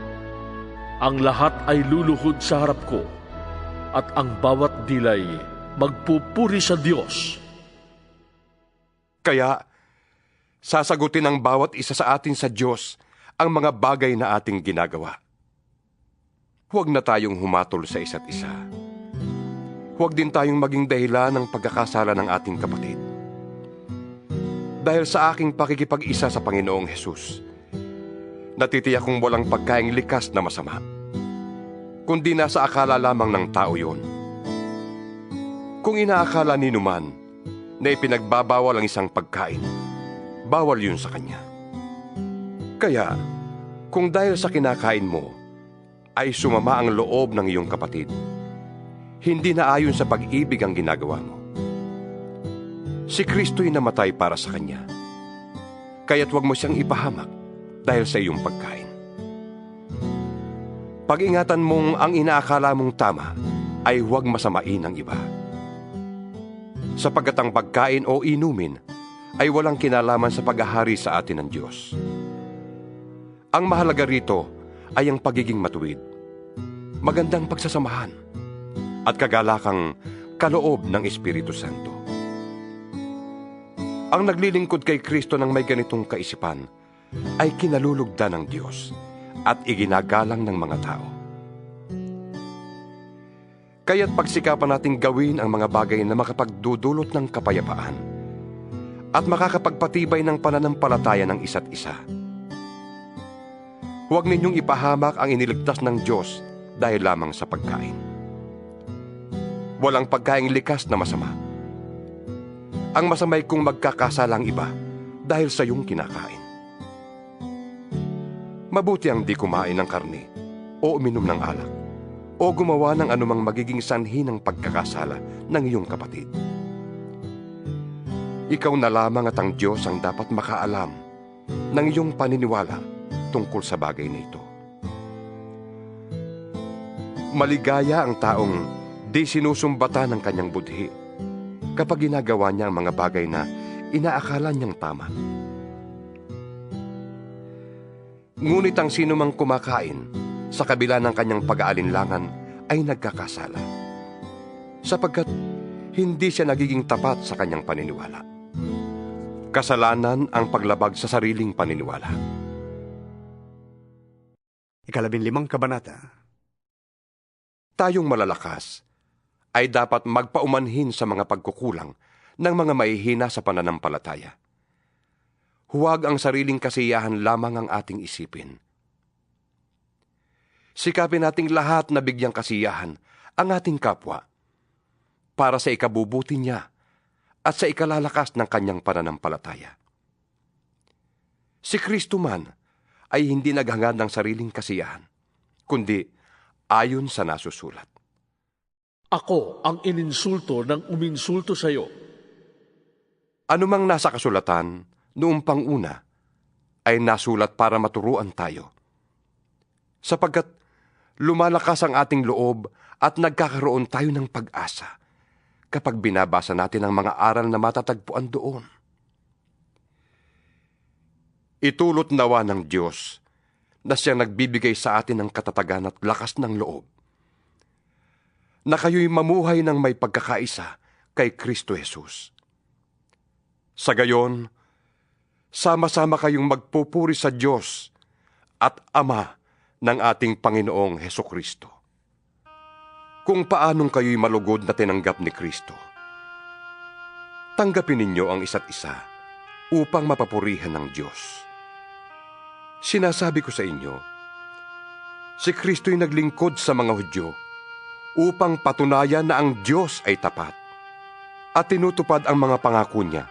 Ang lahat ay luluhod sa harap ko, at ang bawat dilay magpupuri sa Diyos. Kaya, sasagutin ng bawat isa sa atin sa Diyos ang mga bagay na ating ginagawa. Huwag na tayong humatol sa isa't isa. Huwag din tayong maging dahilan ng pagkakasala ng ating kapatid. Dahil sa aking pakikipag-isa sa Panginoong Hesus, natitiyak kong walang pagkaing likas na masama, kundi nasa akala lamang ng tao yon. Kung inaakala ni numan na ipinagbabawal ang isang pagkain, bawal yun sa kanya. Kaya, kung dahil sa kinakain mo, ay sumama ang loob ng iyong kapatid, hindi na ayon sa pag-ibig ang ginagawa mo. Si Kristo'y namatay para sa kanya, kaya't huwag mo siyang ipahamak dahil sa iyong pagkain. Pag-ingatan mong ang inaakala mong tama ay huwag masamain ang iba. Sapagkat ang pagkain o inumin ay walang kinalaman sa paghahari sa atin ng Diyos. Ang mahalaga rito ay ang pagiging matuwid, magandang pagsasamahan, at kagalakang kaloob ng Espiritu Santo. Ang naglilingkod kay Kristo ng may ganitong kaisipan ay kinalulugdan ng Diyos at iginagalang ng mga tao. Kaya't pagsikapan nating gawin ang mga bagay na makapagdudulot ng kapayapaan at makakapagpatibay ng pananampalataya ng isa't isa. Huwag ninyong ipahamak ang iniligtas ng Diyos dahil lamang sa pagkain. Walang pagkaing likas na masama. Ang masamay kung magkakasalang iba dahil sa iyong kinakain. Mabuti ang di kumain ng karne o uminom ng alak o gumawa ng anumang magiging sanhi ng pagkakasala ng iyong kapatid. Ikaw na lamang at ang Diyos ang dapat makaalam ng iyong paniniwala tungkol sa bagay na ito. Maligaya ang taong di sinusumbata ng kanyang budhi kapag ginagawa niya ang mga bagay na inaakala niyang tama. Ngunit ang sino mang kumakain sa kabila ng kanyang pag-aalinlangan ay nagkakasala, sapagkat hindi siya nagiging tapat sa kanyang paniniwala. Kasalanan ang paglabag sa sariling paniniwala. 15 kabanata. Tayong malalakas ay dapat magpaumanhin sa mga pagkukulang ng mga mahihina sa pananampalataya. Huwag ang sariling kasiyahan lamang ang ating isipin. sikapin nating lahat na bigyang kasiyahan ang ating kapwa para sa ikabubuti niya at sa ikalalakas ng kanyang pananampalataya. Si Kristo man ay hindi naghangad ng sariling kasiyahan, kundi ayon sa nasusulat. Ako ang ininsulto ng uminsulto sa iyo. Anumang nasa kasulatan noong panguna ay nasulat para maturuan tayo, sapagkat lumalakas ang ating loob at nagkakaroon tayo ng pag-asa kapag binabasa natin ang mga aral na matatagpuan doon. Itulot nawa ng Diyos na siyang nagbibigay sa atin ng katatagan at lakas ng loob, na kayo'y mamuhay ng may pagkakaisa kay Kristo Jesus. Sa gayon, sama-sama kayong magpupuri sa Diyos at Ama ng ating Panginoong Hesukristo. Kung paanong kayo'y malugod na tinanggap ni Kristo, tanggapin ninyo ang isa't isa upang mapapurihan ng Diyos. Sinasabi ko sa inyo, si Kristo'y naglingkod sa mga Hudyo upang patunayan na ang Diyos ay tapat at tinutupad ang mga pangako niya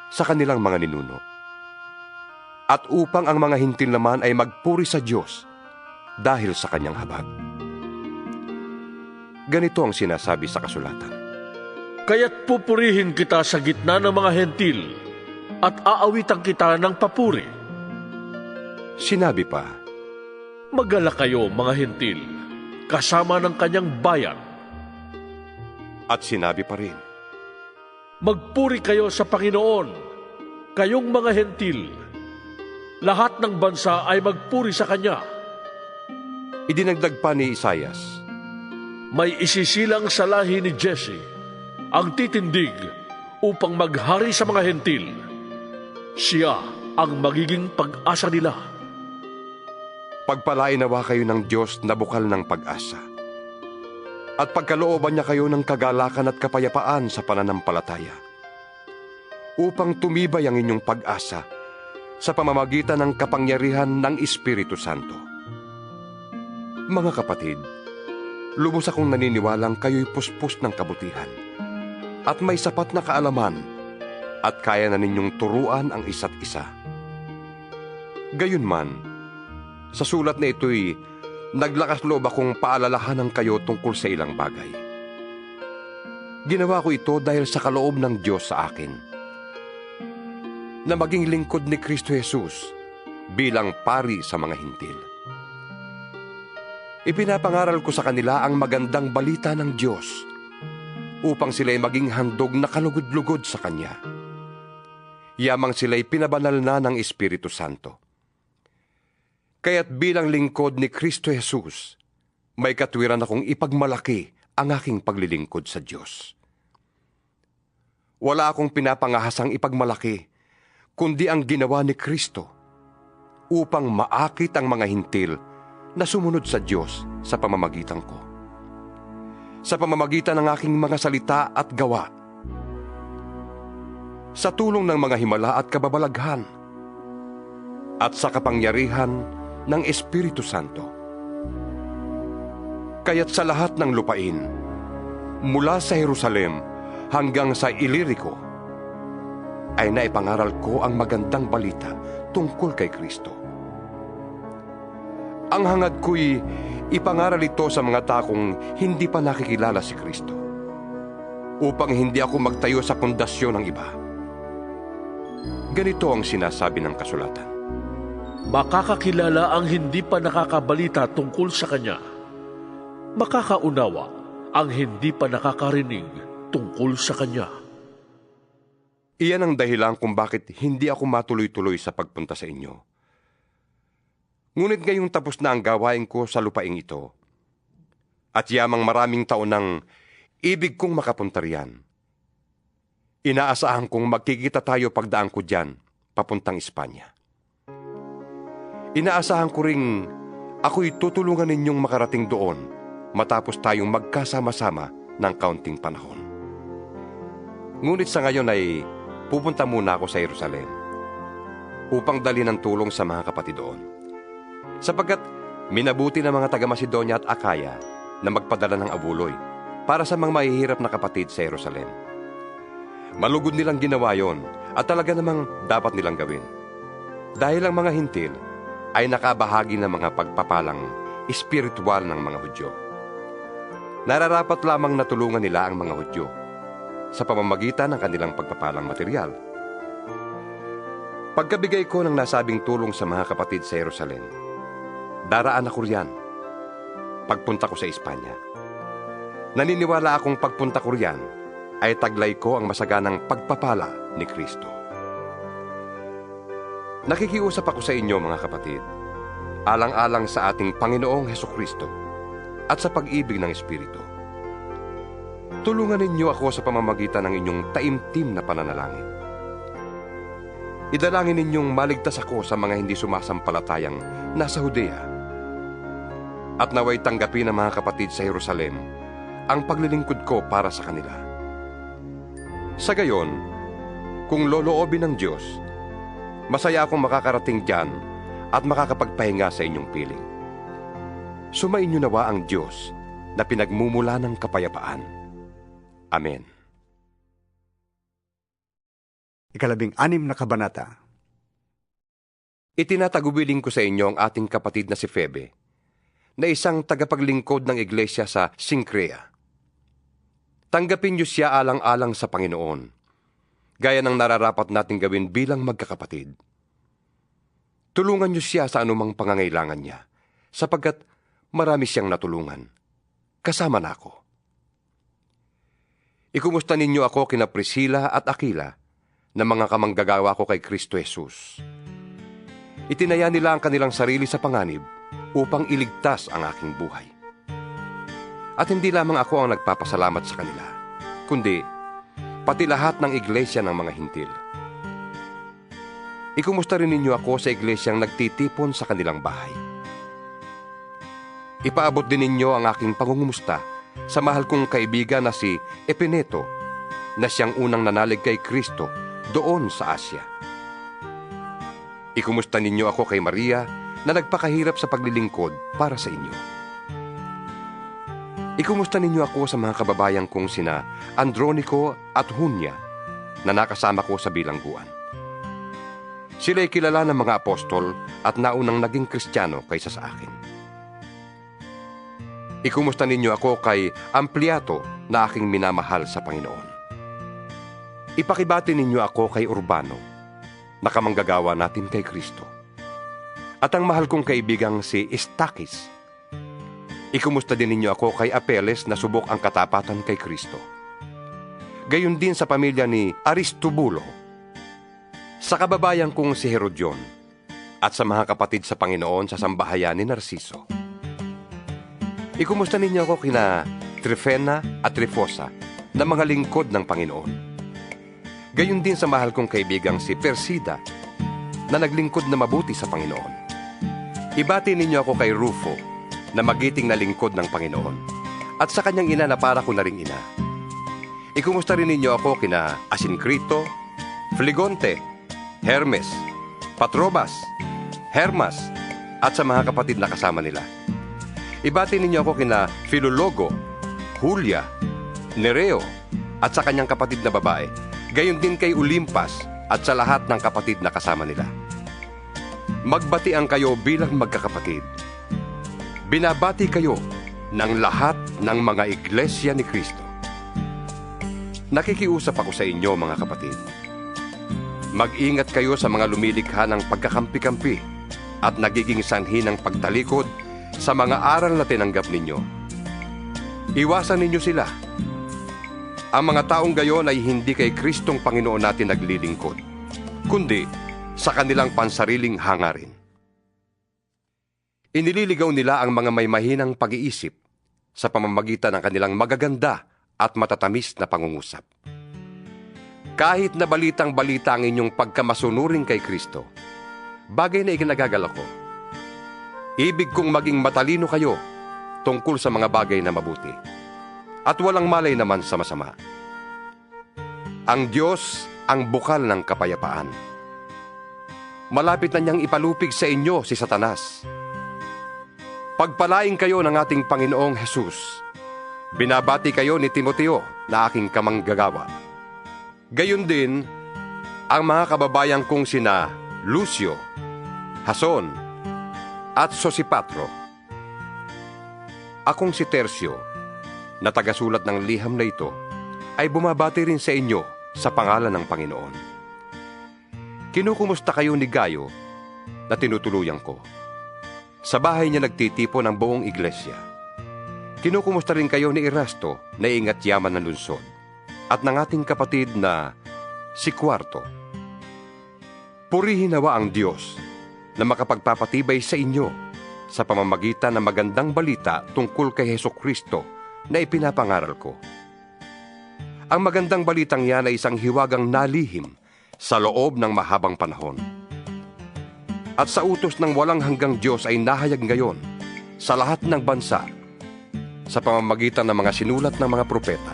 sa kanilang mga ninuno, at upang ang mga hintil naman ay magpuri sa Diyos dahil sa kanyang habag. Ganito ang sinasabi sa kasulatan. Kaya't pupurihin kita sa gitna ng mga hentil at aawitan kita ng papuri. Sinabi pa, Magalak kayo, mga hentil, kasama ng kanyang bayan. at sinabi pa rin, Magpuri kayo sa Panginoon, kayong mga hentil. Lahat ng bansa ay magpuri sa Kanya. idinagdag pa ni Isaias, May isisilang sa lahi ni Jesse ang titindig upang maghari sa mga hentil. Siya ang magiging pag-asa nila. pagpalain nawa kayo ng Diyos na bukal ng pag-asa, at pagkalooban niya kayo ng kagalakan at kapayapaan sa pananampalataya, upang tumibay ang inyong pag-asa sa pamamagitan ng kapangyarihan ng Espiritu Santo. Mga kapatid, lubos akong naniniwalang kayo'y puspos ng kabutihan at may sapat na kaalaman at kaya na ninyong turuan ang isa't isa. Gayunman, sa sulat na ito'y naglakas loob akong paalalahanan kayo tungkol sa ilang bagay. Ginawa ko ito dahil sa kaloob ng Diyos sa akin, na maging lingkod ni Kristo Jesus bilang pari sa mga hintil. Ipinapangaral ko sa kanila ang magandang balita ng Diyos upang sila'y maging handog na kalugod-lugod sa Kanya. Yamang sila'y pinabanal na ng Espiritu Santo. Kaya't bilang lingkod ni Kristo Jesus, may katwiran akong ipagmalaki ang aking paglilingkod sa Diyos. Wala akong pinapangahasang ipagmalaki, kundi ang ginawa ni Kristo upang maakit ang mga hintil na sumunod sa Diyos sa pamamagitan ko. Sa pamamagitan ng aking mga salita at gawa, sa tulong ng mga himala at kababalaghan, at sa kapangyarihan ng Espiritu Santo. Kaya't sa lahat ng lupain, mula sa Jerusalem hanggang sa Ilirico, ay naipangaral ko ang magandang balita tungkol kay Kristo. Ang hangad ko'y ipangaral ito sa mga takong hindi pa nakikilala si Kristo, upang hindi ako magtayo sa pundasyon ng iba. Ganito ang sinasabi ng kasulatan. Makakakilala ang hindi pa nakakabalita tungkol sa Kanya. Makakaunawa ang hindi pa nakakarinig tungkol sa Kanya. Iyan ang dahilan kung bakit hindi ako matuloy-tuloy sa pagpunta sa inyo. Ngunit ngayong tapos na ang gawain ko sa lupaing ito, at yamang maraming taon nang ibig kong makapunta riyan, inaasahan kong magkikita tayo pagdaan ko diyan, papuntang Espanya. Inaasahan ko ring ako'y tutulungan ninyong makarating doon matapos tayong magkasama-sama ng kaunting panahon. Ngunit sa ngayon ay pupunta muna ako sa Jerusalem upang dalhin ang tulong sa mga kapatid doon, sapagkat Minabuti ng mga taga-Macedonia at Akaya na magpadala ng abuloy para sa mga mahihirap na kapatid sa Jerusalem. Malugod nilang ginawa yon at talaga namang dapat nilang gawin. Dahil ang mga hintil ay nakabahagi ng mga pagpapalang espiritual ng mga Hudyo. Nararapat lamang na tulungan nila ang mga Hudyo sa pamamagitan ng kanilang pagpapalang material. Pagkabigay ko ng nasabing tulong sa mga kapatid sa Jerusalem, daraan ako riyan pagpunta ko sa Espanya. Naniniwala akong pagpunta ko riyan ay taglay ko ang masaganang pagpapala ni Kristo. Nakikiusap ako sa inyo mga kapatid, alang-alang sa ating Panginoong Hesukristo at sa pag-ibig ng Espiritu. Tulungan ninyo ako sa pamamagitan ng inyong taimtim na pananalangin. Idalangin ninyong maligtas ako sa mga hindi sumasampalatayang nasa Judea. At naway tanggapin ng mga kapatid sa Jerusalem ang paglilingkod ko para sa kanila. Sa gayon, kung loloobin ng Diyos, masaya akong makakarating diyan at makakapagpahinga sa inyong piling. Sumainyo nawa ang Diyos na pinagmumula ng kapayapaan. Amen. 16 na kabanata. Itinatagubilin ko sa inyo ang ating kapatid na si Febe, na isang tagapaglingkod ng iglesia sa Sincrea. Tanggapin niyo siya alang-alang sa Panginoon, gaya ng nararapat nating gawin bilang magkakapatid. Tulungan niyo siya sa anumang pangangailangan niya, sapagkat marami siyang natulungan. Kasama na ako. Ikumusta ninyo ako kina Priscilla at Aquila, na mga kamanggagawa ko kay Kristo Jesus. Itinaya nila ang kanilang sarili sa panganib upang iligtas ang aking buhay. At hindi lamang ako ang nagpapasalamat sa kanila, kundi pati lahat ng iglesia ng mga hintil. Ikumusta rin ninyo ako sa iglesyang nagtitipon sa kanilang bahay. Ipaabot din ninyo ang aking pangungumusta sa mahal kong kaibigan na si Epeneto, na siyang unang nanalig kay Kristo doon sa Asya. Ikumusta ninyo ako kay Maria na nagpakahirap sa paglilingkod para sa inyo. Ikumusta ninyo ako sa mga kababayan kong sina Andronico at Junia na nakasama ko sa bilangguan. Sila'y kilala ng mga apostol at naunang naging Kristiyano kaysa sa akin. Ikumusta ninyo ako kay Ampliato na aking minamahal sa Panginoon. Ipakibati ninyo ako kay Urbano, na kamanggagawa natin kay Kristo. At ang mahal kong kaibigang si Istakis. Ikumusta din ninyo ako kay Apeles na subok ang katapatan kay Kristo. Gayon din sa pamilya ni Aristobulo, sa kababayan kong si Herodion, at sa mga kapatid sa Panginoon sa sambahayan ni Narciso. Ikumusta ninyo ako kina Trifena at Trifosa na mga lingkod ng Panginoon. Gayon din sa mahal kong kaibigang si Persida na naglingkod na mabuti sa Panginoon. Ibati ninyo ako kay Rufo na magiting na lingkod ng Panginoon at sa kanyang ina na para ko na ring ina. Ikumusta rin ninyo ako kina Asincrito, Flegonte, Hermes, Patrobas, Hermas at sa mga kapatid na kasama nila. Ibati ninyo ako kina Filologo, Julia, Nereo at sa kanyang kapatid na babae. Gayon din kay Olimpas at sa lahat ng kapatid na kasama nila. Magbatian kayo bilang magkakapatid. Binabati kayo ng lahat ng mga iglesia ni Kristo. Nakikiusap ako sa inyo mga kapatid. Mag-ingat kayo sa mga lumilikha ng pagkakampi-kampi at nagiging sanhi ng pagtalikod sa mga aral na tinanggap ninyo. Iwasan ninyo sila. Ang mga taong gayon ay hindi kay Kristong Panginoon natin naglilingkod, kundi sa kanilang pansariling hangarin. Inililigaw nila ang mga may mahinang pag-iisip sa pamamagitan ng kanilang magaganda at matatamis na pangungusap. Kahit na balitang-balita ang inyong pagkamasunurin kay Kristo, bagay na ikinagagal ako. Ibig kong maging matalino kayo tungkol sa mga bagay na mabuti, at walang malay naman sa masama. Ang Diyos ang bukal ng kapayapaan. Malapit na niyang ipalupig sa inyo si Satanas. Pagpalain kayo ng ating Panginoong Hesus. Binabati kayo ni Timoteo na aking kamanggagawa. Gayon din, ang mga kababayan kong sina Lucio, Jason, at Sosipatro. Akong si Tercio, na tagasulat ng liham na ito, ay bumabati rin sa inyo sa pangalan ng Panginoon. Kinukumusta kayo ni Gayo na tinutuluyan ko. Sa bahay niya nagtitipon ang buong iglesia. Kinukumusta rin kayo ni Erasto na ingat yaman ng lungsod at ng ating kapatid na si Cuarto. Purihin nawa ang Diyos na makapagpapatibay sa inyo sa pamamagitan ng magandang balita tungkol kay Hesukristo na ipinapangaral ko. Ang magandang balitang yan ay isang hiwagang nalihim sa loob ng mahabang panahon. At sa utos ng walang hanggang Diyos ay nahayag ngayon sa lahat ng bansa sa pamamagitan ng mga sinulat ng mga propeta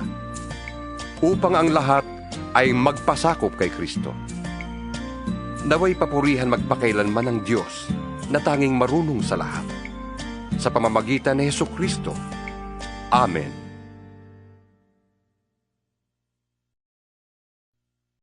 upang ang lahat ay magpasakop kay Kristo. Naway papurihan magpakailanman ng Diyos na tanging marunong sa lahat sa pamamagitan ni Hesukristo. Amen.